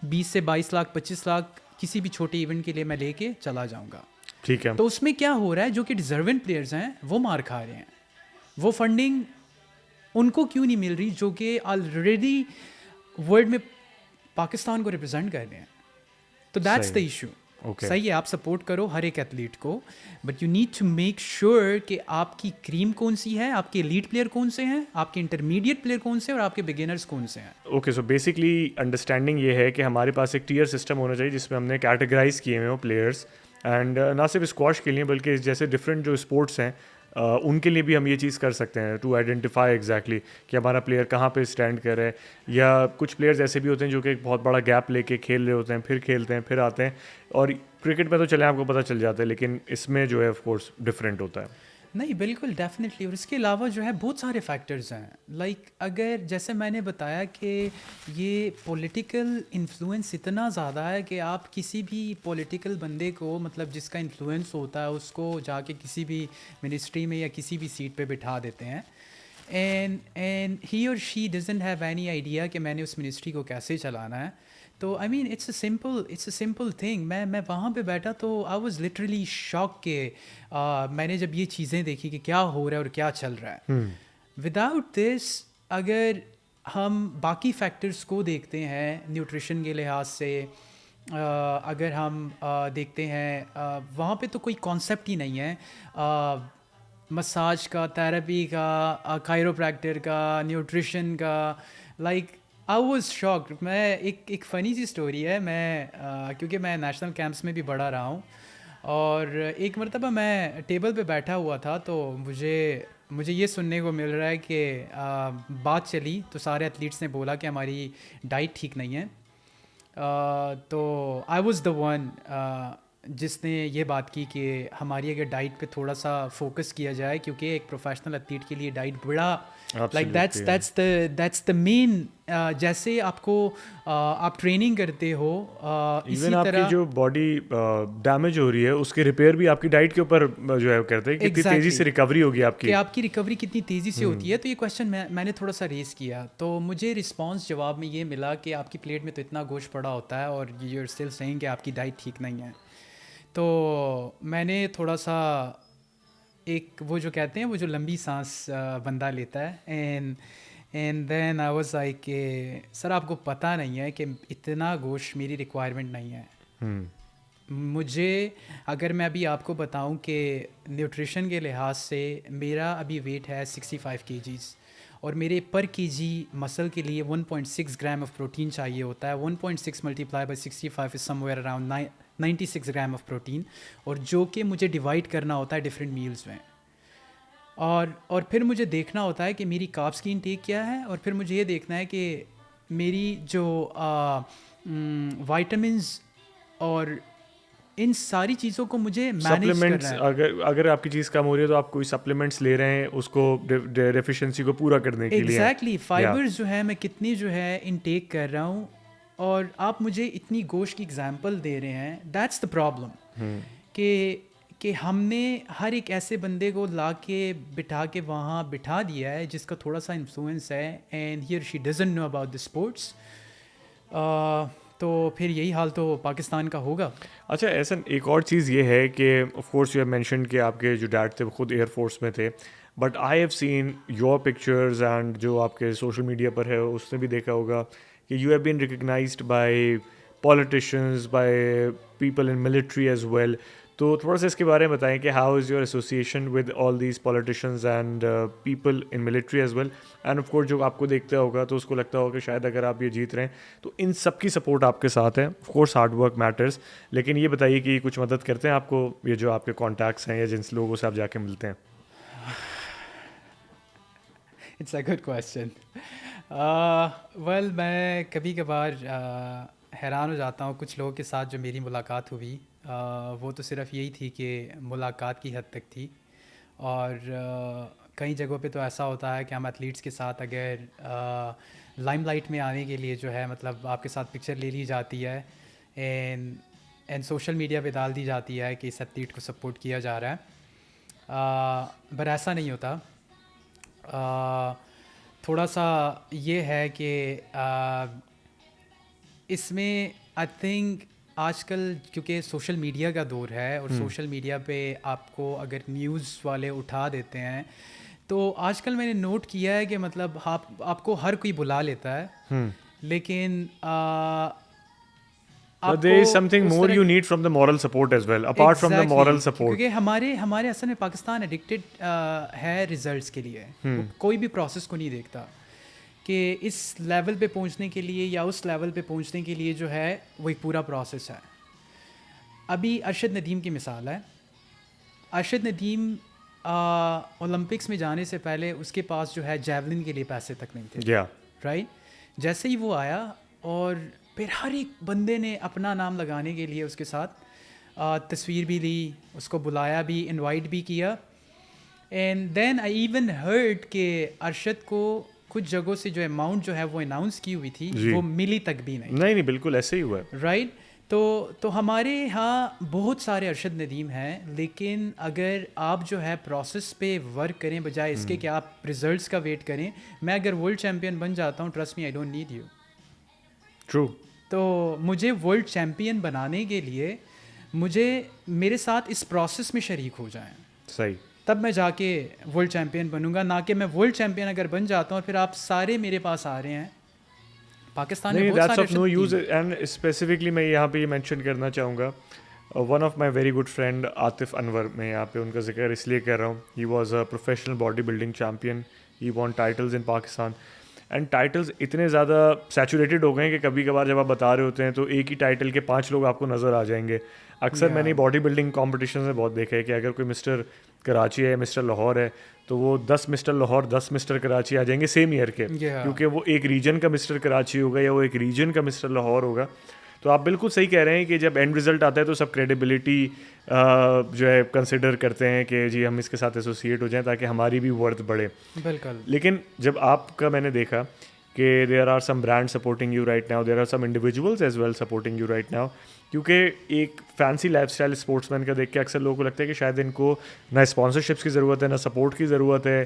20 سے 22 لاکھ 25 لاکھ کسی بھی چھوٹے ایونٹ کے لیے میں لے کے چلا جاؤں گا. ٹھیک ہے, تو اس میں کیا ہو رہا ہے, جو کہ ڈیزرونگ پلیئرز ہیں وہ مار کھا رہے ہیں, وہ فنڈنگ ان کو کیوں نہیں مل رہی جو کہ آلریڈی ورلڈ میں پاکستان کو ریپرزینٹ کر رہے ہیں. تو دیٹس دا ایشو. صحیح ہے, آپ سپورٹ کرو ہر ایک ایتھلیٹ کو, but you need to make sure کہ آپ کی کریم کون سی ہے, آپ کے ایلیٹ پلیئر کون سے ہیں, آپ کے انٹرمیڈیٹ پلیئر کون سے ہیں اور آپ کے بگنرز کون سے ہیں. اوکے, سو بیسکلی انڈرسٹینڈنگ یہ ہے کہ ہمارے پاس ایک ٹیئر سسٹم ہونا چاہیے جس میں ہم نے کیٹیگرائز کیے ہوئے ہوں پلیئرس, اینڈ نہ صرف اسکواش کے لیے بلکہ جیسے ڈفرینٹ جو اسپورٹس ہیں ان کے لیے بھی ہم یہ چیز کر سکتے ہیں ٹو آئیڈینٹیفائی ایگزیکٹلی کہ ہمارا پلیئر کہاں پہ اسٹینڈ کر رہا ہے. یا کچھ پلیئرز ایسے بھی ہوتے ہیں جو کہ ایک بہت بڑا گیپ لے کے کھیل رہے ہوتے ہیں, پھر کھیلتے ہیں, پھر آتے ہیں, اور کرکٹ میں تو چلیں آپ کو پتہ چل جاتا ہے, لیکن اس میں جو ہے آف کورس ڈفرینٹ ہوتا ہے. نہیں بالکل ڈیفینیٹلی, اور اس کے علاوہ جو ہے بہت سارے فیکٹرز ہیں. لائک اگر جیسے میں نے بتایا کہ یہ پولیٹیکل انفلوئنس اتنا زیادہ ہے کہ آپ کسی بھی پولیٹیکل بندے کو مطلب جس کا انفلوئنس ہوتا ہے اس کو جا کے کسی بھی منسٹری میں یا کسی بھی سیٹ پہ بٹھا دیتے ہیں, اینڈ ہی اور she doesn't have any idea کہ میں نے اس منسٹری کو کیسے چلانا ہے. تو I mean it's a simple thing. میں وہاں پہ بیٹھا تو آئی واز لٹرلی شاک کہ میں نے جب یہ چیزیں دیکھی کہ کیا ہو رہا ہے اور کیا چل رہا ہے. وداؤٹ دس اگر ہم باقی فیکٹرز کو دیکھتے ہیں نیوٹریشن کے لحاظ سے, اگر ہم دیکھتے ہیں وہاں پہ تو کوئی کانسیپٹ ہی نہیں ہے مساج کا, تھراپی کا, کائروپریکٹر کا, نیوٹریشن کا. Like I was shocked. میں ایک فنی سی اسٹوری ہے, میں کیونکہ میں نیشنل کیمپس میں بھی پڑھا رہا ہوں, اور ایک مرتبہ میں ٹیبل پہ بیٹھا ہوا تھا تو مجھے یہ سننے کو مل رہا ہے کہ بات چلی تو سارے ایتھلیٹس نے بولا کہ ہماری ڈائٹ ٹھیک نہیں ہے. تو آئی واز دا ون جس نے یہ بات کی کہ ہماری اگر ڈائٹ پہ تھوڑا سا فوکس کیا جائے, کیونکہ ایک پروفیشنل ایتھلیٹ کے لیے ڈائٹ بڑا لائک دیٹس دا مین. جیسے آپ کو آپ ٹریننگ کرتے ہو اسی طرح آپ کی جو باڈی ڈیمیج ہو رہی ہے اس کی ریپیئر بھی آپ کی ڈائٹ کے اوپر جو ہے کرتے ہیں, کتنی تیزی سے ریکوری ہوگی آپ کی, کہ آپ کی ریکوری کتنی تیزی سے ہوتی ہے. تو یہ کویشچن میں نے تھوڑا سا ریز کیا تو مجھے رسپانس جواب میں یہ ملا کہ آپ کی پلیٹ میں تو اتنا گوشت پڑا ہوتا ہے اور یو آر اسٹل سیئنگ کہ آپ کی ڈائٹ ٹھیک نہیں ہے. تو میں نے تھوڑا سا ایک وہ جو کہتے ہیں وہ جو لمبی سانس بندہ لیتا ہے, and then I was like کہ سر آپ کو پتہ نہیں ہے کہ اتنا گوشت میری ریکوائرمنٹ نہیں ہے. مجھے اگر میں ابھی آپ کو بتاؤں کہ نیوٹریشن کے لحاظ سے میرا ابھی ویٹ ہے 65 kgs, اور میرے پر کے جی مسل کے لیے 1.6 گرام آف پروٹین چاہیے ہوتا ہے. 1.6 multiply by 65 is some where around 96 gram of protein, اور جو کہ مجھے ڈیوائڈ کرنا ہوتا ہے ڈفرینٹ میلز میں, اور پھر مجھے دیکھنا ہوتا ہے کہ میری کاربس کی انٹیک کیا ہے, اور پھر مجھے یہ دیکھنا ہے کہ میری جو وائٹامنز اور ان ساری چیزوں کو مجھے مینیج کرنا ہے. اگر آپ کی چیز کم ہو رہی ہے تو آپ کوئی سپلیمنٹس لے رہے ہیں اس کو ڈیفیشنسی کو پورا کرنے کے لیے. ایگزیکٹلی, فائبرز جو ہے میں کتنی جو ہے انٹیک کر رہا ہوں, اور آپ مجھے اتنی گوشت کی اگزامپل دے رہے ہیں. دیٹس دا پرابلم کہ ہم نے ہر ایک ایسے بندے کو لا کے بٹھا کے وہاں بٹھا دیا ہے جس کا تھوڑا سا انفلوئنس ہے, اینڈ ہی اور she doesn't know about the sports. تو پھر یہی حال تو پاکستان کا ہوگا. اچھا ایسا ایک اور چیز یہ ہے کہ of course you have mentioned کہ آپ کے جو ڈیڈ تھے وہ خود ایئر فورس میں تھے, but I have seen your pictures and جو آپ کے سوشل میڈیا پر ہے اس نے بھی دیکھا ہوگا کہ you have been recognized by politicians by people in military as well. تو تھوڑا سا اس کے بارے میں بتائیں کہ how is your association with all these politicians and people in military as well, and of course جو آپ کو دیکھتا ہوگا تو اس کو لگتا ہوگا کہ شاید اگر آپ یہ جیت رہے ہیں تو ان سب کی سپورٹ آپ کے ساتھ ہے. Of course hard work matters, لیکن یہ بتائیے کہ کچھ مدد کرتے ہیں آپ کو یہ جو آپ کے کانٹیکٹس ہیں یا جن لوگوں سے آپ جا کے ملتے ہیں؟ It's a good question. Well میں کبھی کبھار حیران ہو جاتا ہوں کچھ لوگوں کے ساتھ جو میری ملاقات ہوئی. وہ تو صرف یہی تھی کہ ملاقات کی حد تک تھی, اور کئی جگہوں پہ تو ایسا ہوتا ہے کہ ہم ایتھلیٹس کے ساتھ اگر لائم لائٹ میں آنے کے لیے جو ہے مطلب آپ کے ساتھ پکچر لے لی جاتی ہے اینڈ سوشل میڈیا پہ ڈال دی جاتی ہے کہ اس ایتھلیٹ کو سپورٹ کیا جا رہا ہے, پر ایسا نہیں ہوتا. تھوڑا سا یہ ہے کہ اس میں آئی تھنک آج کل کیونکہ سوشل میڈیا کا دور ہے اور سوشل میڈیا پہ آپ کو اگر نیوز والے اٹھا دیتے ہیں تو آج کل میں نے نوٹ کیا ہے کہ مطلب آپ کو ہر کوئی بلا لیتا ہے, لیکن there is something more you need from the moral support as well, apart from the moral support. کیونکہ ہمارے اصل میں پاکستان ایڈکٹیڈ ہے ریزلٹس کے لیے, کوئی بھی پروسیس کو نہیں دیکھتا کہ اس لیول پہ پہنچنے کے لیے یا اس لیول پہ پہنچنے کے لیے جو ہے وہ ایک پورا پروسیس ہے. ابھی ارشد ندیم کی مثال ہے. ارشد ندیم اولمپکس میں جانے سے پہلے اس کے پاس جو ہے جیولن کے لیے پیسے تک نہیں تھے, رائٹ. جیسے ہی وہ آیا اور پھر ہر ایک بندے نے اپنا نام لگانے کے لیے اس کے ساتھ تصویر بھی لی, اس کو بلایا بھی, انوائٹ بھی کیا. And then I even heard کہ ارشد کو کچھ جگہوں سے جو اماؤنٹ جو ہے وہ اناؤنس کی ہوئی تھی وہ ملی تک بھی نہیں, بالکل ایسے ہی ہوا ہے, رائٹ. تو ہمارے ہاں بہت سارے ارشد ندیم ہیں, لیکن اگر آپ جو ہے پروسیس پہ ورک کریں بجائے اس کے کہ آپ ریزلٹس کا ویٹ کریں. میں اگر ورلڈ چیمپئن بن جاتا ہوں, trust me I don't need you. True. تو مجھے ورلڈ چیمپئن بنانے کے لیے مجھے میرے ساتھ اس پروسیس میں شریک ہو جائیں, صحیح, تب میں جا کے ورلڈ چیمپئن بنوں گا. نہ کہ میں ورلڈ چیمپئن اگر بن جاتا ہوں پھر آپ سارے میرے پاس آ رہے ہیں. پاکستان میں بہت سارے نو یوز. اینڈ اسپیسیفکلی میں یہاں پہ یہ مینشن کرنا چاہوں گا, one of my very good friend Atif Anwar, میں یہاں پہ ان کا ذکر اس لیے کر رہا ہوں. He was a professional body building champion, he won titles in Pakistan, and titles اتنے زیادہ سیچوریٹڈ ہو گئے ہیں کہ کبھی کبھار جب آپ بتا رہے ہوتے ہیں تو ایک ہی ٹائٹل کے 5 لوگ آپ کو نظر آ جائیں گے. اکثر میں نے باڈی بلڈنگ کمپٹیشن میں بہت دیکھا ہے کہ اگر کوئی مسٹر کراچی ہے, مسٹر لاہور ہے, تو وہ 10 مسٹر لاہور 10 مسٹر کراچی آ جائیں گے سیم ایئر کے, کیونکہ وہ ایک ریجن کا مسٹر کراچی ہوگا یا وہ ایک ریجن کا مسٹر لاہور ہوگا. تو آپ بالکل صحیح کہہ رہے ہیں کہ جب اینڈ رزلٹ آتا ہے تو سب کریڈیبلٹی جو ہے کنسیڈر کرتے ہیں کہ جی ہم اس کے ساتھ ایسوسیٹ ہو جائیں تاکہ ہماری بھی ورتھ بڑھے. بالکل. لیکن جب آپ کا میں نے دیکھا کہ there are some brand supporting you right now, there are some individuals as well supporting you right now, کیونکہ ایک fancy lifestyle sportsman کا دیکھ کے اکثر لوگوں کو لگتا ہے کہ شاید ان کو نہ اسپانسرشپس کی ضرورت ہے نہ سپورٹ کی ضرورت ہے,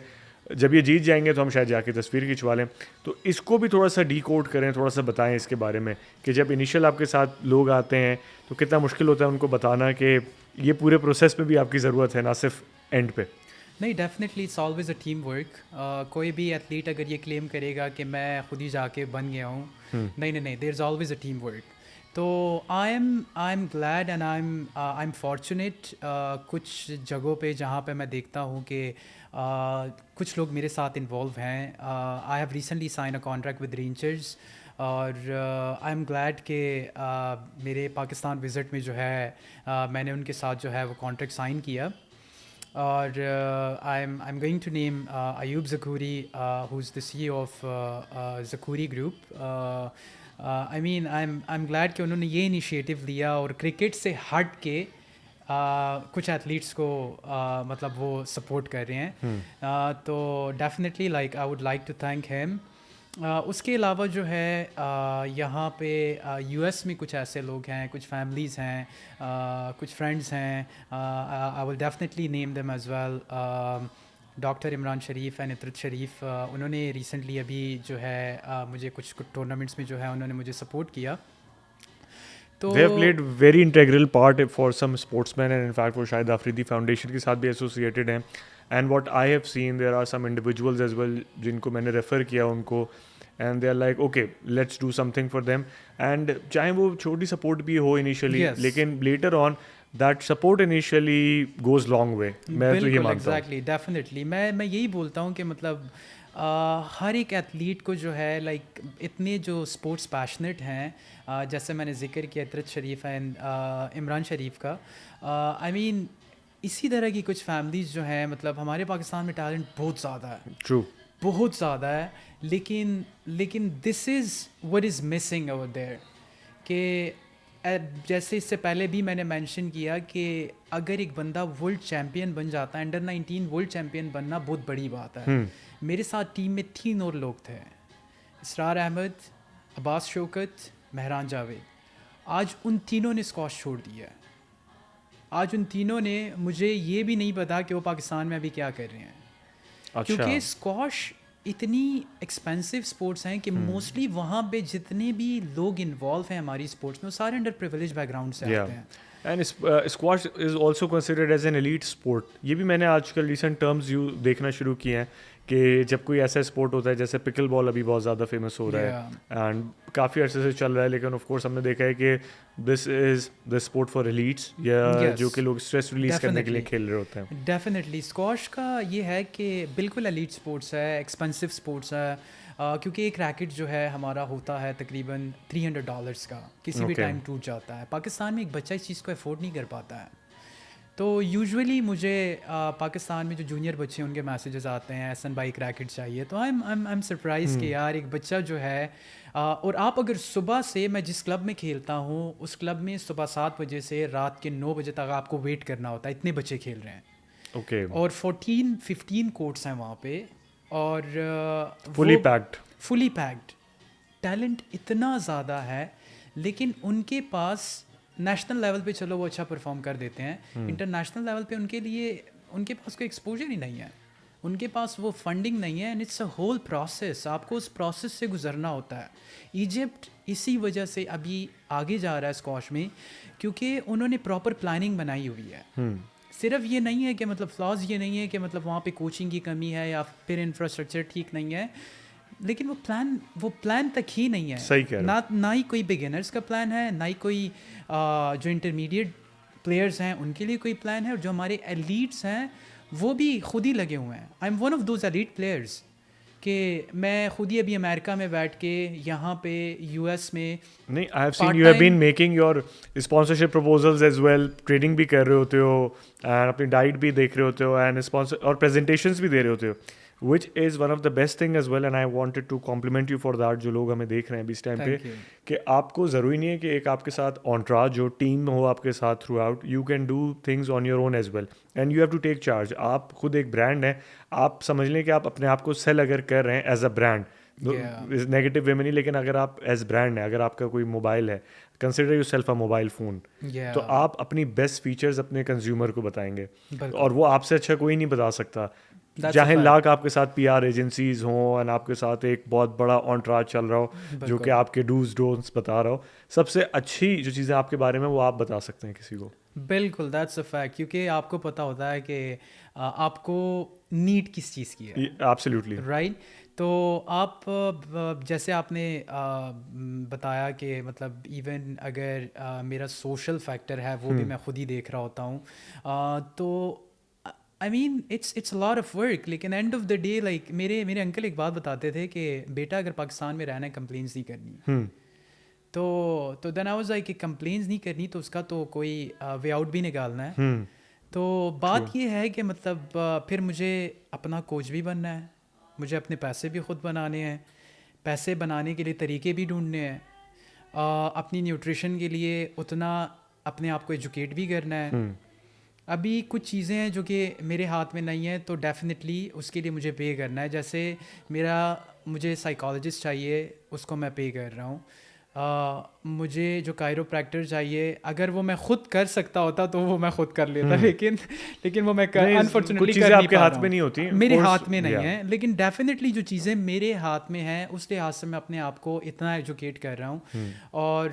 جب یہ جیت جائیں گے تو ہم شاید جا کے تصویر کھنچوا لیں. تو اس کو بھی تھوڑا سا ڈی کوڈ کریں, تھوڑا سا بتائیں اس کے بارے میں کہ جب انیشیل آپ کے ساتھ لوگ آتے ہیں تو کتنا مشکل ہوتا ہے ان کو بتانا کہ یہ پورے پروسیس میں بھی آپ کی ضرورت ہے, نہ صرف اینڈ پہ. نہیں, definitely it's always a team work. کوئی بھی ایتھلیٹ اگر یہ کلیم کرے گا کہ میں خود ہی جا کے بن گیا ہوں, نہیں, there is always a team work. تو I am glad and I am fortunate کچھ جگہوں پہ جہاں پہ میں دیکھتا ہوں کہ کچھ لوگ میرے ساتھ انوالو ہیں. I have recently sign a contract with Rangers, اور آئی ایم گلیڈ کہ میرے پاکستان وزٹ میں جو ہے میں نے ان کے ساتھ جو ہے وہ کانٹریکٹ سائن کیا. اور I am going to name Ayub Zakori who is the C of Zakori group. I mean I am glad کہ انہوں نے یہ انیشیٹو لیا اور کرکٹ سے ہٹ کے کچھ ایتھلیٹس کو مطلب وہ سپورٹ کر رہے ہیں. تو definitely like I would like to thank him. اس کے علاوہ جو ہے یہاں پہ یو ایس میں کچھ ایسے لوگ ہیں, کچھ فیملیز ہیں, کچھ فرینڈس ہیں, I will definitely name them as well. Doctor Imran Sharif and Itrat Sharif, انہوں نے ریسنٹلی ابھی جو ہے مجھے کچھ ٹورنامنٹس میں جو ہے انہوں نے مجھے سپورٹ کیا. تو they have played very integral part for some sportsmen, and in fact وہ شاید آفریدی فاؤنڈیشن کے ساتھ بھی ایسوسیٹیڈ ہیں. And what I have seen, there are some individuals as well جن کو میں نے ریفر کیا ان کو, and they are like okay let's do something for them, and چاہے وہ چھوٹی سپورٹ بھی ہو initially, لیکن later on that support initially goes long way. میں تو یہ مانتا ہوں. ایگزیکٹلی ڈیفینیٹلی میں یہی بولتا ہوں کہ مطلب ہر ایک ایتھلیٹ کو جو ہے لائک اتنے جو اسپورٹس پیشنیٹ ہیں, جیسے میں نے ذکر کیا عطرت شریف اینڈ عمران شریف کا, آئی مین اسی طرح کی کچھ فیملیز جو ہیں, مطلب ہمارے پاکستان میں ٹیلنٹ بہت زیادہ ہے, ٹرو, بہت زیادہ ہے, لیکن this is what is missing over there. کہ جیسے اس سے پہلے بھی میں نے مینشن کیا کہ اگر ایک بندہ ورلڈ چیمپئن بن جاتا ہے, انڈر 19 ورلڈ چیمپئن بننا بہت بڑی بات ہے. میرے ساتھ ٹیم میں 3 اور لوگ تھے, اسرار احمد, عباس شوکت, مہران جاوید. آج ان تینوں نے اسکواش چھوڑ دیا ہے. آج ان تینوں نے, مجھے یہ بھی نہیں پتا کہ وہ پاکستان میں ابھی کیا کر رہے ہیں, کیونکہ اسکواش اتنی ایکسپینسو اسپورٹس ہیں کہ موسٹلی وہاں پہ جتنے بھی لوگ انوالو ہیں ہماری اسپورٹس میں وہ سارے انڈر پریویلیج بیک گراؤنڈ سے آتے ہیں. And squash is also considered as an elite sport. یہ بھی میں نے آج کل ریسنٹ ٹرمز دیکھنا شروع کیے ہیں کہ جب کوئی ایسا اسپورٹ ہوتا ہے, جیسے پکل بال ابھی بہت زیادہ فیمس ہو رہا ہے اینڈ کافی عرصے سے چل رہا ہے, لیکن آف کورس ہم نے دیکھا ہے کہ دس از دا اسپورٹ فار ایلیٹس, یا جو کہ لوگ اسٹریس ریلیز کرنے کے لیے کھیل رہے ہوتے ہیں. ڈیفینیٹلی اسکواش کا یہ ہے کہ بالکل ایلیٹ اسپورٹس ہے, ایکسپینسو اسپورٹس ہے, کیونکہ ایک ریکٹ جو ہے ہمارا ہوتا ہے تقریباً $300 کا, کسی بھی ٹائم ٹوٹ جاتا ہے. پاکستان میں ایک بچہ اس چیز کو افورڈ نہیں کر پاتا ہے. تو یوزولی مجھے پاکستان میں جو جونیئر بچے ہیں ان کے میسیجز آتے ہیں ایسن بھائی ایک ریکٹ چاہیے, تو آئی ایم سرپرائز کہ یار ایک بچہ جو ہے, اور آپ اگر صبح سے, میں جس کلب میں کھیلتا ہوں اس کلب میں صبح 7 بجے سے رات کے 9 بجے تک آپ کو ویٹ کرنا ہوتا ہے, اتنے بچے کھیل رہے ہیں. اور 14-15 کورٹس ہیں وہاں پہ, اور فلی پیکڈ. ٹیلنٹ اتنا زیادہ ہے, لیکن ان کے پاس نیشنل لیول پہ چلو وہ اچھا پرفارم کر دیتے ہیں, انٹرنیشنل لیول پہ ان کے پاس کوئی ایکسپوجر ہی نہیں ہے, ان کے پاس وہ فنڈنگ نہیں ہے. And it's a whole process, آپ کو اس پروسیس سے گزرنا ہوتا ہے. ایجپٹ اسی وجہ سے ابھی آگے جا رہا ہے اسکواش میں, کیونکہ انہوں نے پراپر پلاننگ بنائی ہوئی ہے. صرف یہ نہیں ہے کہ مطلب فلاز یہ نہیں ہے کہ مطلب وہاں پہ کوچنگ کی کمی ہے یا پھر انفراسٹرکچر ٹھیک نہیں ہے, لیکن وہ پلان تک ہی نہیں ہے. نہ ہی کوئی بگنرز کا پلان ہے, نہ ہی کوئی جو انٹرمیڈیٹ پلیئرز ہیں ان کے لیے کوئی پلان ہے, اور جو ہمارے ایلیٹس ہیں وہ بھی خود ہی لگے ہوئے ہیں. I am one of those elite players کہ میں خود ہی ابھی امریکہ میں بیٹھ کے یہاں پہ یو ایس میں, نہیں, I have seen you have been making your sponsorship proposals as well, trading بھی کر رہے ہوتے ہو, اینڈ اپنی ڈائٹ بھی دیکھ رہے ہوتے ہو, اینڈ اسپانسر اور پریزنٹیشنز بھی دے رہے ہوتے ہو, which is one of the best thing as well, and I wanted to compliment you for that. جو لوگ ہمیں دیکھ رہے ہیں ابھی اس ٹائم پہ, کہ آپ کو ضروری نہیں ہے کہ ایک آپ کے ساتھ انٹراج جو ٹیم ہو آپ کے ساتھ throughout, you can do things on your own as well, and you have to take charge. آپ خود ایک برانڈ ہیں, آپ سمجھ لیں کہ آپ اپنے آپ کو سیل اگر کر رہے ہیں as a brand, negative way میں نہیں, لیکن اگر آپ ایز برانڈ ہیں, اگر آپ کا کوئی موبائل ہے, consider your self a mobile phone, تو آپ اپنی بیسٹ فیچرز اپنے کنزیومر کو بتائیں گے, اور وہ آپ سے اچھا کوئی نہیں بتا سکتا. چاہے لاکھ آپ کے ساتھ پی آر ایجنسیز ہوں, اور آپ کے ساتھ ایک بہت بڑا انٹراج چل رہا ہو جو کہ آپ کے ڈوز ڈونٹس بتا رہا ہو, سب سے اچھی جو چیزیں آپ کے بارے میں وہ آپ بتا سکتے ہیں کسی کو. بالکل, دیٹس اے فیکٹ, کیونکہ آپ کو پتہ ہوتا ہے کہ آپ کو نیڈ کس چیز کی ہے. Absolutely right. تو آپ جیسے آپ نے بتایا کہ مطلب ایون اگر میرا سوشل فیکٹر ہے وہ بھی میں خود ہی دیکھ رہا ہوتا ہوں, تو I mean it's a lot of work, لیکن end of the day like میرے انکل ایک بات بتاتے تھے کہ بیٹا اگر پاکستان میں رہنا ہے کمپلینس نہیں کرنی. تو دین آئی واز لائک کہ کمپلینس نہیں کرنی تو اس کا تو کوئی وے آؤٹ بھی نکالنا ہے. تو بات یہ ہے کہ مطلب پھر مجھے اپنا کوچ بھی بننا ہے, مجھے اپنے پیسے بھی خود بنانے ہیں, پیسے بنانے کے لیے طریقے بھی ڈھونڈنے ہیں, اپنی نیوٹریشن کے لیے اتنا اپنے آپ کو ایجوکیٹ بھی کرنا ہے. ابھی کچھ چیزیں ہیں جو کہ میرے ہاتھ میں نہیں ہیں, تو ڈیفینیٹلی اس کے لیے مجھے پے کرنا ہے. جیسے مجھے سائیکالوجسٹ چاہیے, اس کو میں پے کر رہا ہوں. مجھے جو کائروپریکٹر چاہیے اگر وہ میں خود کر سکتا ہوتا تو وہ میں خود کر لیتا, لیکن وہ میں انفارچونیٹلی کر نہیں پا رہا ہوں, میرے ہاتھ میں نہیں ہے. لیکن ڈیفینیٹلی جو چیزیں میرے ہاتھ میں ہیں اس لحاظ سے میں اپنے آپ کو اتنا ایجوکیٹ کر رہا ہوں, اور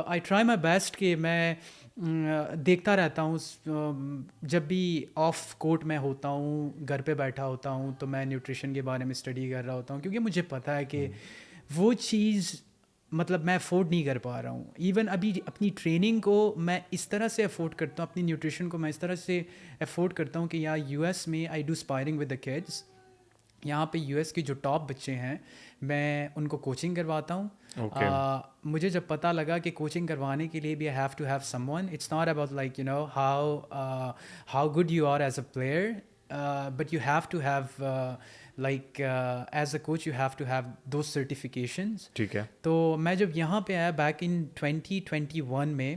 آئی ٹرائی مائی بیسٹ کہ میں دیکھتا رہتا ہوں. جب بھی آف کورٹ میں ہوتا ہوں, گھر پہ بیٹھا ہوتا ہوں, تو میں نیوٹریشن کے بارے میں اسٹڈی کر رہا ہوتا ہوں, کیونکہ مجھے پتہ ہے کہ وہ چیز مطلب میں افورڈ نہیں کر پا رہا ہوں. ایون ابھی اپنی ٹریننگ کو میں اس طرح سے افورڈ کرتا ہوں, اپنی نیوٹریشن کو میں اس طرح سے افورڈ کرتا ہوں کہ یہاں یو ایس میں I do aspiring with the kids. یہاں پہ یو ایس کے جو ٹاپ بچے ہیں میں ان کو کوچنگ کرواتا ہوں. مجھے جب پتہ لگا کہ کوچنگ کروانے کے لیے بھی I have to have someone, it's not about like you know how good you are as a player, but you have to have like as a coach you have to have those certifications. ٹھیک ہے. تو میں جب یہاں پہ آیا back in 2021 میں,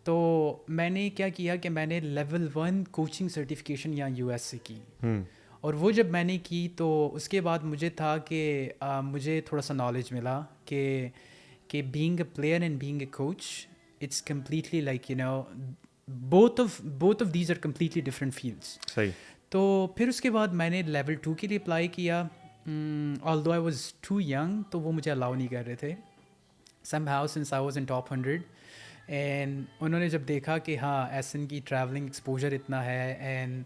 تو میں نے کیا کیا کہ میں نے لیول 1 کوچنگ سرٹیفکیشن یہاں یو ایس سے کی, اور وہ جب میں نے کی تو اس کے بعد مجھے تھا کہ مجھے تھوڑا سا نالج ملا کہ being a player and being a coach it's completely like you know both of these are completely different fields. صحیح. تو پھر اس کے بعد میں نے لیول 2 کے لیے اپلائی کیا, although I was too young, تو وہ مجھے الاؤ نہیں کر رہے تھے somehow since I was in top 100. And انہوں نے جب دیکھا کہ ہاں ایسن کی ٹریولنگ ایکسپوجر اتنا ہے, اینڈ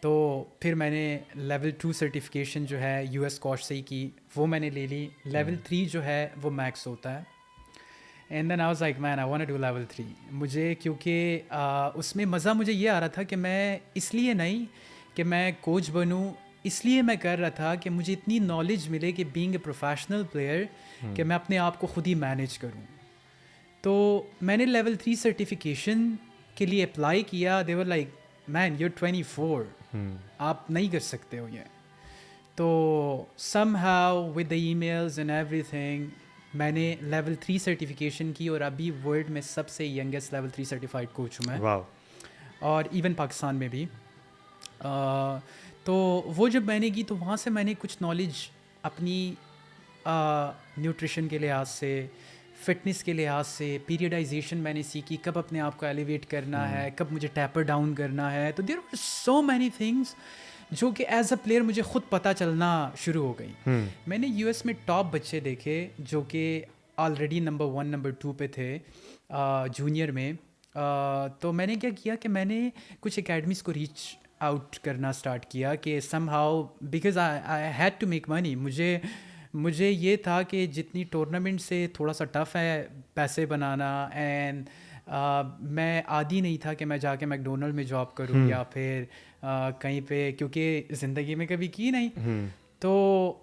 تو پھر میں نے لیول 2 سرٹیفکیشن جو ہے یو ایس کوچ سے ہی کی, وہ میں نے لے لی. لیول 3 جو ہے وہ میکس ہوتا ہے. And then I was like man I want to do level 3. مجھے کیونکہ اس میں مزہ مجھے یہ آ رہا تھا کہ میں اس لیے نہیں کہ میں کوچ بنوں, اس لیے میں کر رہا تھا کہ مجھے اتنی نالج ملے کہ بینگ اے پروفیشنل پلیئر کہ میں اپنے آپ کو خود ہی مینیج کروں. تو میں نے لیول 3 سرٹیفکیشن کے لیے اپلائی کیا. دے ور لائک مین یو 24, آپ نہیں کر سکتے ہو یہ. تو some how with the e males and every thing میں نے لیول 3 سرٹیفکیشن کی, اور ابھی ورلڈ میں سب سے ینگیسٹ لیول 3 سرٹیفائڈ کوچ ہوں میں, اور ایون پاکستان میں بھی. تو وہ جب میں نے کی تو وہاں سے میں نے کچھ نالج اپنی نیوٹریشن کے لحاظ سے, فٹنس کے لحاظ سے, پیریڈائزیشن میں نے سیکھی, کب اپنے آپ کو ایلیویٹ کرنا ہے, کب مجھے ٹیپر ڈاؤن کرنا ہے. تو there are so many things جو کہ ایز اے پلیئر مجھے خود پتہ چلنا شروع ہو گئی. میں نے یو ایس میں ٹاپ بچے دیکھے جو کہ آلریڈی نمبر 1 نمبر 2 پہ تھے جونیئر میں. تو میں نے کیا کیا کہ میں نے کچھ اکیڈمیز کو ریچ آؤٹ کرنا اسٹارٹ کیا کہ somehow because I had to make money. مجھے یہ تھا کہ جتنی ٹورنامنٹ سے تھوڑا سا ٹف ہے پیسے بنانا, اینڈ میں عادی نہیں تھا کہ میں جا کے میک ڈونلڈ میں جاب کروں یا پھر کہیں پہ, کیونکہ زندگی میں کبھی کی نہیں. تو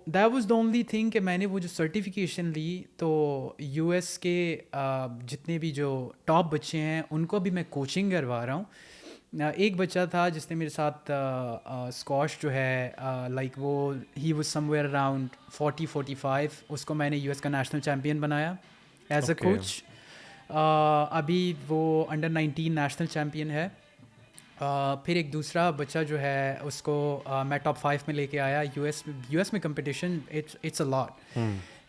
that was the only thing کہ میں نے وہ جو سرٹیفکیشن لی تو یو ایس کے جتنے بھی جو ٹاپ بچے ہیں ان کو بھی میں کوچنگ کروا رہا ہوں. ایک بچہ تھا جس نے میرے ساتھ اسکواش جو ہے لائک وہ he was some where around 40-45, اس کو میں نے یو ایس کا نیشنل چیمپئن بنایا ایز اے کوچ. ابھی وہ انڈر 19 نیشنل چیمپئن ہے. پھر ایک دوسرا بچہ جو ہے اس کو میں ٹاپ 5 میں لے کے آیا. یو ایس میں کمپٹیشن اٹس اے لاٹ,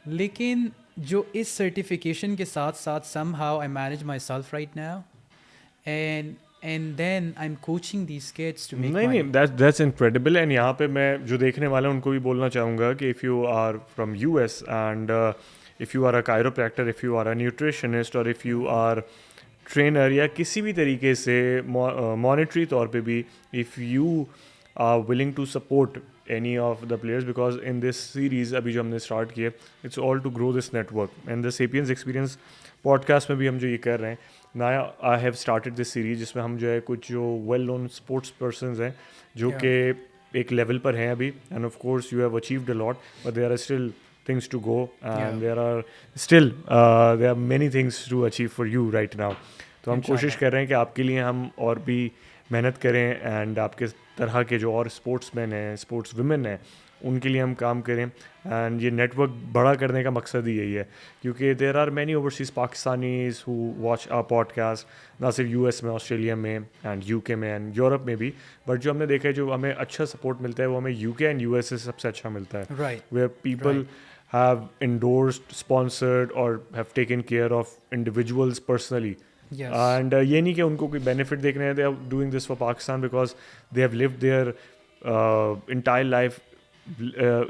لیکن جو اس سرٹیفکیشن کے ساتھ ساتھ some how I manage my self right now, and then I'm coaching these kids to make money. That's incredible. And یہاں پہ میں جو دیکھنے والے ہیں ان کو بھی بولنا چاہوں گا کہ if you are from US and if you are a chiropractor, if you are a nutritionist, or if you are trainer یا کسی بھی طریقے سے monetary طور پہ بھی, if you are willing to support any of the players, because in this series ابھی جو ہم نے اسٹارٹ کیا it's all to grow this network. And the Sapiens Experience podcast میں بھی ہم جو یہ کر رہے ہیں Naya, I have started this series جس میں ہم جو ہے کچھ جو ویل نون اسپورٹس پرسنز ہیں جو کہ ایک لیول پر ہیں ابھی, and of course you have achieved a lot but there are still things to go and there are many things to achieve for you right now. تو ہم کوشش کر رہے ہیں کہ آپ کے لیے ہم اور بھی محنت کریں, اینڈ آپ کے طرح کے جو اور اسپورٹس مین ہیں, اسپورٹس ویمن ہیں, ان کے لیے ہم کام کریں. اینڈ یہ نیٹ ورک بڑا کرنے کا مقصد ہی یہی ہے, کیونکہ there are many overseas Pakistanis who watch a podcast, نہ صرف یو ایس میں, آسٹریلیا میں, اینڈ یو کے میں, اینڈ یورپ میں بھی. بٹ جو ہم نے دیکھا ہے جو ہمیں اچھا سپورٹ ملتا ہے وہ ہمیں یو کے اینڈ یو ایس سے سب سے اچھا ملتا ہے, where people have endorsed, sponsored or have taken care of individuals personally. Yes. And یہ نہیں کہ ان کو کوئی بینیفٹ دیکھنے ہیں, they are doing this for Pakistan because they have lived their entire life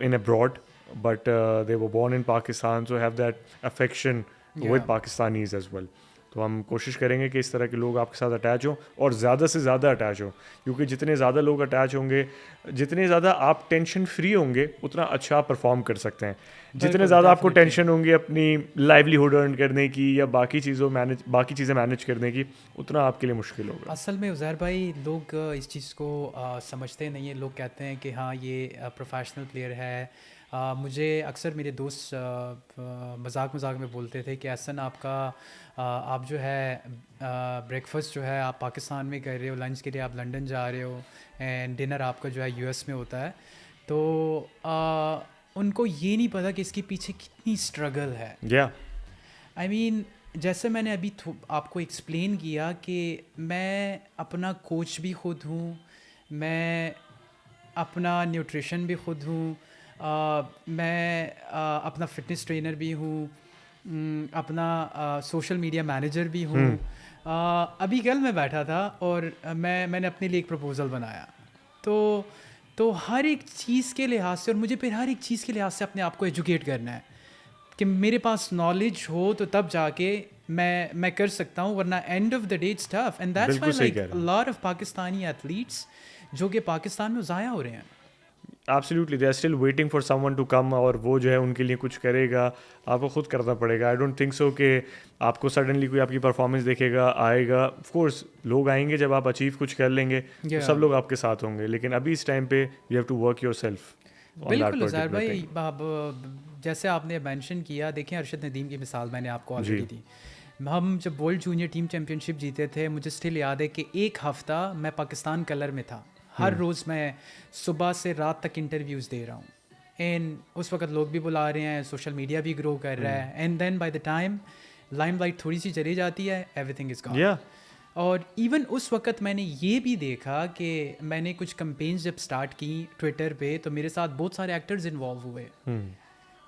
in abroad, but they were born in Pakistan, so have that affection with Pakistanis as well. تو ہم کوشش کریں گے کہ اس طرح کے لوگ آپ کے ساتھ اٹیچ ہوں اور زیادہ سے زیادہ اٹیچ ہوں, کیونکہ جتنے زیادہ لوگ اٹیچ ہوں گے, جتنے زیادہ آپ ٹینشن فری ہوں گے, اتنا اچھا آپ پرفارم کر سکتے ہیں. جتنے زیادہ آپ کو ٹینشن ہوں گی اپنی لائیولیہوڈ ارن کرنے کی یا باقی چیزیں مینیج کرنے کی, اتنا آپ کے لیے مشکل ہوگا. اصل میں عزیر بھائی لوگ اس چیز کو سمجھتے نہیں ہیں. لوگ کہتے ہیں کہ ہاں یہ پروفیشنل پلیئر ہے. مجھے اکثر میرے دوست مذاق میں بولتے تھے کہ احسن آپ جو ہے بریک فاسٹ جو ہے آپ پاکستان میں کر رہے ہو, لنچ کے لیے آپ لنڈن جا رہے ہو, اینڈ ڈنر آپ کا جو ہے یو ایس میں ہوتا ہے. تو ان کو یہ نہیں پتا کہ اس کے پیچھے کتنی اسٹرگل ہے. آئی مین جیسے میں نے ابھی آپ کو ایکسپلین کیا کہ میں اپنا کوچ بھی خود ہوں, میں اپنا نیوٹریشن بھی خود ہوں, میں اپنا فٹنس ٹرینر بھی ہوں, اپنا سوشل میڈیا مینیجر بھی ہوں. ابھی کل میں بیٹھا تھا اور میں نے اپنے لیے ایک پروپوزل بنایا. تو ہر ایک چیز کے لحاظ سے, اور مجھے پھر ہر ایک چیز کے لحاظ سے اپنے آپ کو ایجوکیٹ کرنا ہے کہ میرے پاس نالج ہو تو تب جا کے میں کر سکتا ہوں, ورنہ and of the day it's tough. And that's why like a lot of Pakistani athletes جو کہ پاکستان میں ضائع ہو رہے ہیں. Absolutely, they are still waiting for someone to come اور وہ جو ہے ان کے لیے کچھ کرے گا. آپ کو خود کرنا پڑے گا. I don't think so کہ آپ کو سڈنلی کوئی آپ کی پرفارمنس دیکھے گا, آئے گا. آف کورس لوگ آئیں گے جب آپ اچیو کچھ کر لیں گے, تو سب لوگ آپ کے ساتھ ہوں گے, لیکن ابھی اس ٹائم پہ you have to work yourself. بالکل عزیر بھائی, جیسے آپ نے مینشن کیا, دیکھیں ارشد ندیم کی مثال میں نے آپ کو آلریڈی دی. ہم جب ورلڈ جونیئر ٹیم چیمپئن شپ جیتے تھے, مجھے اسٹل یاد ہے کہ ایک ہفتہ میں پاکستان کلر میں تھا. ہر روز میں صبح سے رات تک انٹرویوز دے رہا ہوں, اینڈ اس وقت لوگ بھی بلا رہے ہیں, سوشل میڈیا بھی گرو کر رہا ہے, and then by the time limelight تھوڑی سی چلی جاتی ہے, ایوری تھنگ از گون. اور ایون اس وقت میں نے یہ بھی دیکھا کہ میں نے کچھ کمپینز جب اسٹارٹ کی ٹویٹر پہ, تو میرے ساتھ بہت سارے ایکٹرز انوالو ہوئے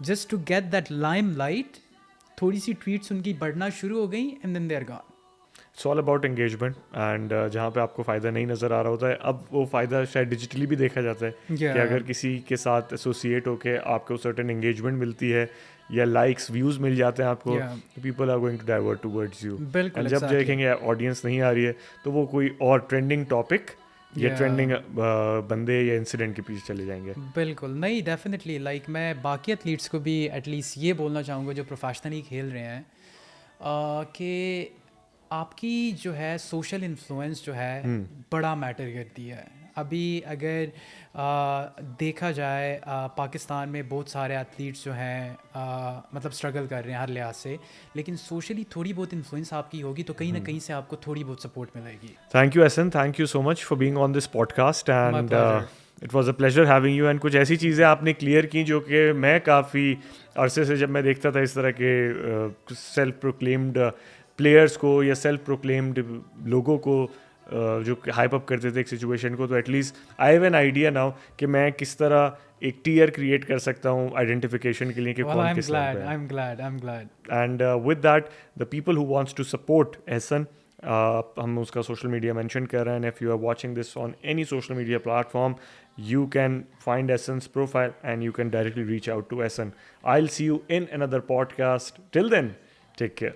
just to get that limelight. تھوڑی سی ٹویٹس ان کی بڑھنا شروع ہو گئیں, and then they are gone. It's all about engagement, and جہاں پہ آپ کو فائدہ نہیں نظر آ رہا ہوتا ہے, اب وہ فائدہ شاید ڈیجیٹلی بھی دیکھا جاتا ہے کہ اگر کسی کے ساتھ ایسوسیٹ ہو کے آپ کو سرٹن انگیجمنٹ ملتی ہے یا لائکس ویوز مل جاتے ہیں آپ کو, people are going to divert towards you. And جب دیکھیں گے آڈینس نہیں آ رہی ہے تو وہ کوئی اور ٹرینڈنگ ٹاپک یا ٹرینڈنگ بندے یا انسیڈنٹ کے پیچھے چلے جائیں گے. بالکل نہیں, ڈیفینیٹلی لائک میں باقی ایتھلیٹس کو بھی ایٹ لیسٹ یہ بولنا چاہوں گا جو پروفیشنلی کھیل رہے ہیں, کہ آپ کی جو ہے سوشل انفلوئنس جو ہے بڑا میٹر کرتی ہے. ابھی اگر دیکھا جائے پاکستان میں بہت سارے ایتھلیٹس جو ہیں مطلب اسٹرگل کر رہے ہیں ہر لحاظ سے, لیکن سوشلی تھوڑی بہت انفلوئنس آپ کی ہوگی تو کہیں نہ کہیں سے آپ کو تھوڑی بہت سپورٹ ملے گی. Thank you Ahsan, thank you so much for being on this podcast, and it was a pleasure having you. And کچھ ایسی چیزیں آپ نے کلیئر کی جو کہ میں کافی عرصے سے جب میں دیکھتا تھا اس طرح کے سیلف پروکلیمڈ پلیئرس کو یا سیلف پروکلیمڈ لوگوں کو جو ہائپ اپ کرتے تھے ایک سچویشن کو, تو at least I have an idea now کہ میں کس طرح ایک ٹیئر کریٹ کر سکتا ہوں آئیڈینٹیفیکیشن کے لیے کہ کون کس لیول پہ ہے. And with that the people who wants to support Ahsan, ہم اس کا سوشل میڈیا مینشن کر رہے ہیں. If you are watching this on any social media platform, you can find Ehsan's profile and you can directly reach out to Ehsan. I'll see you in another podcast. Till then, take care.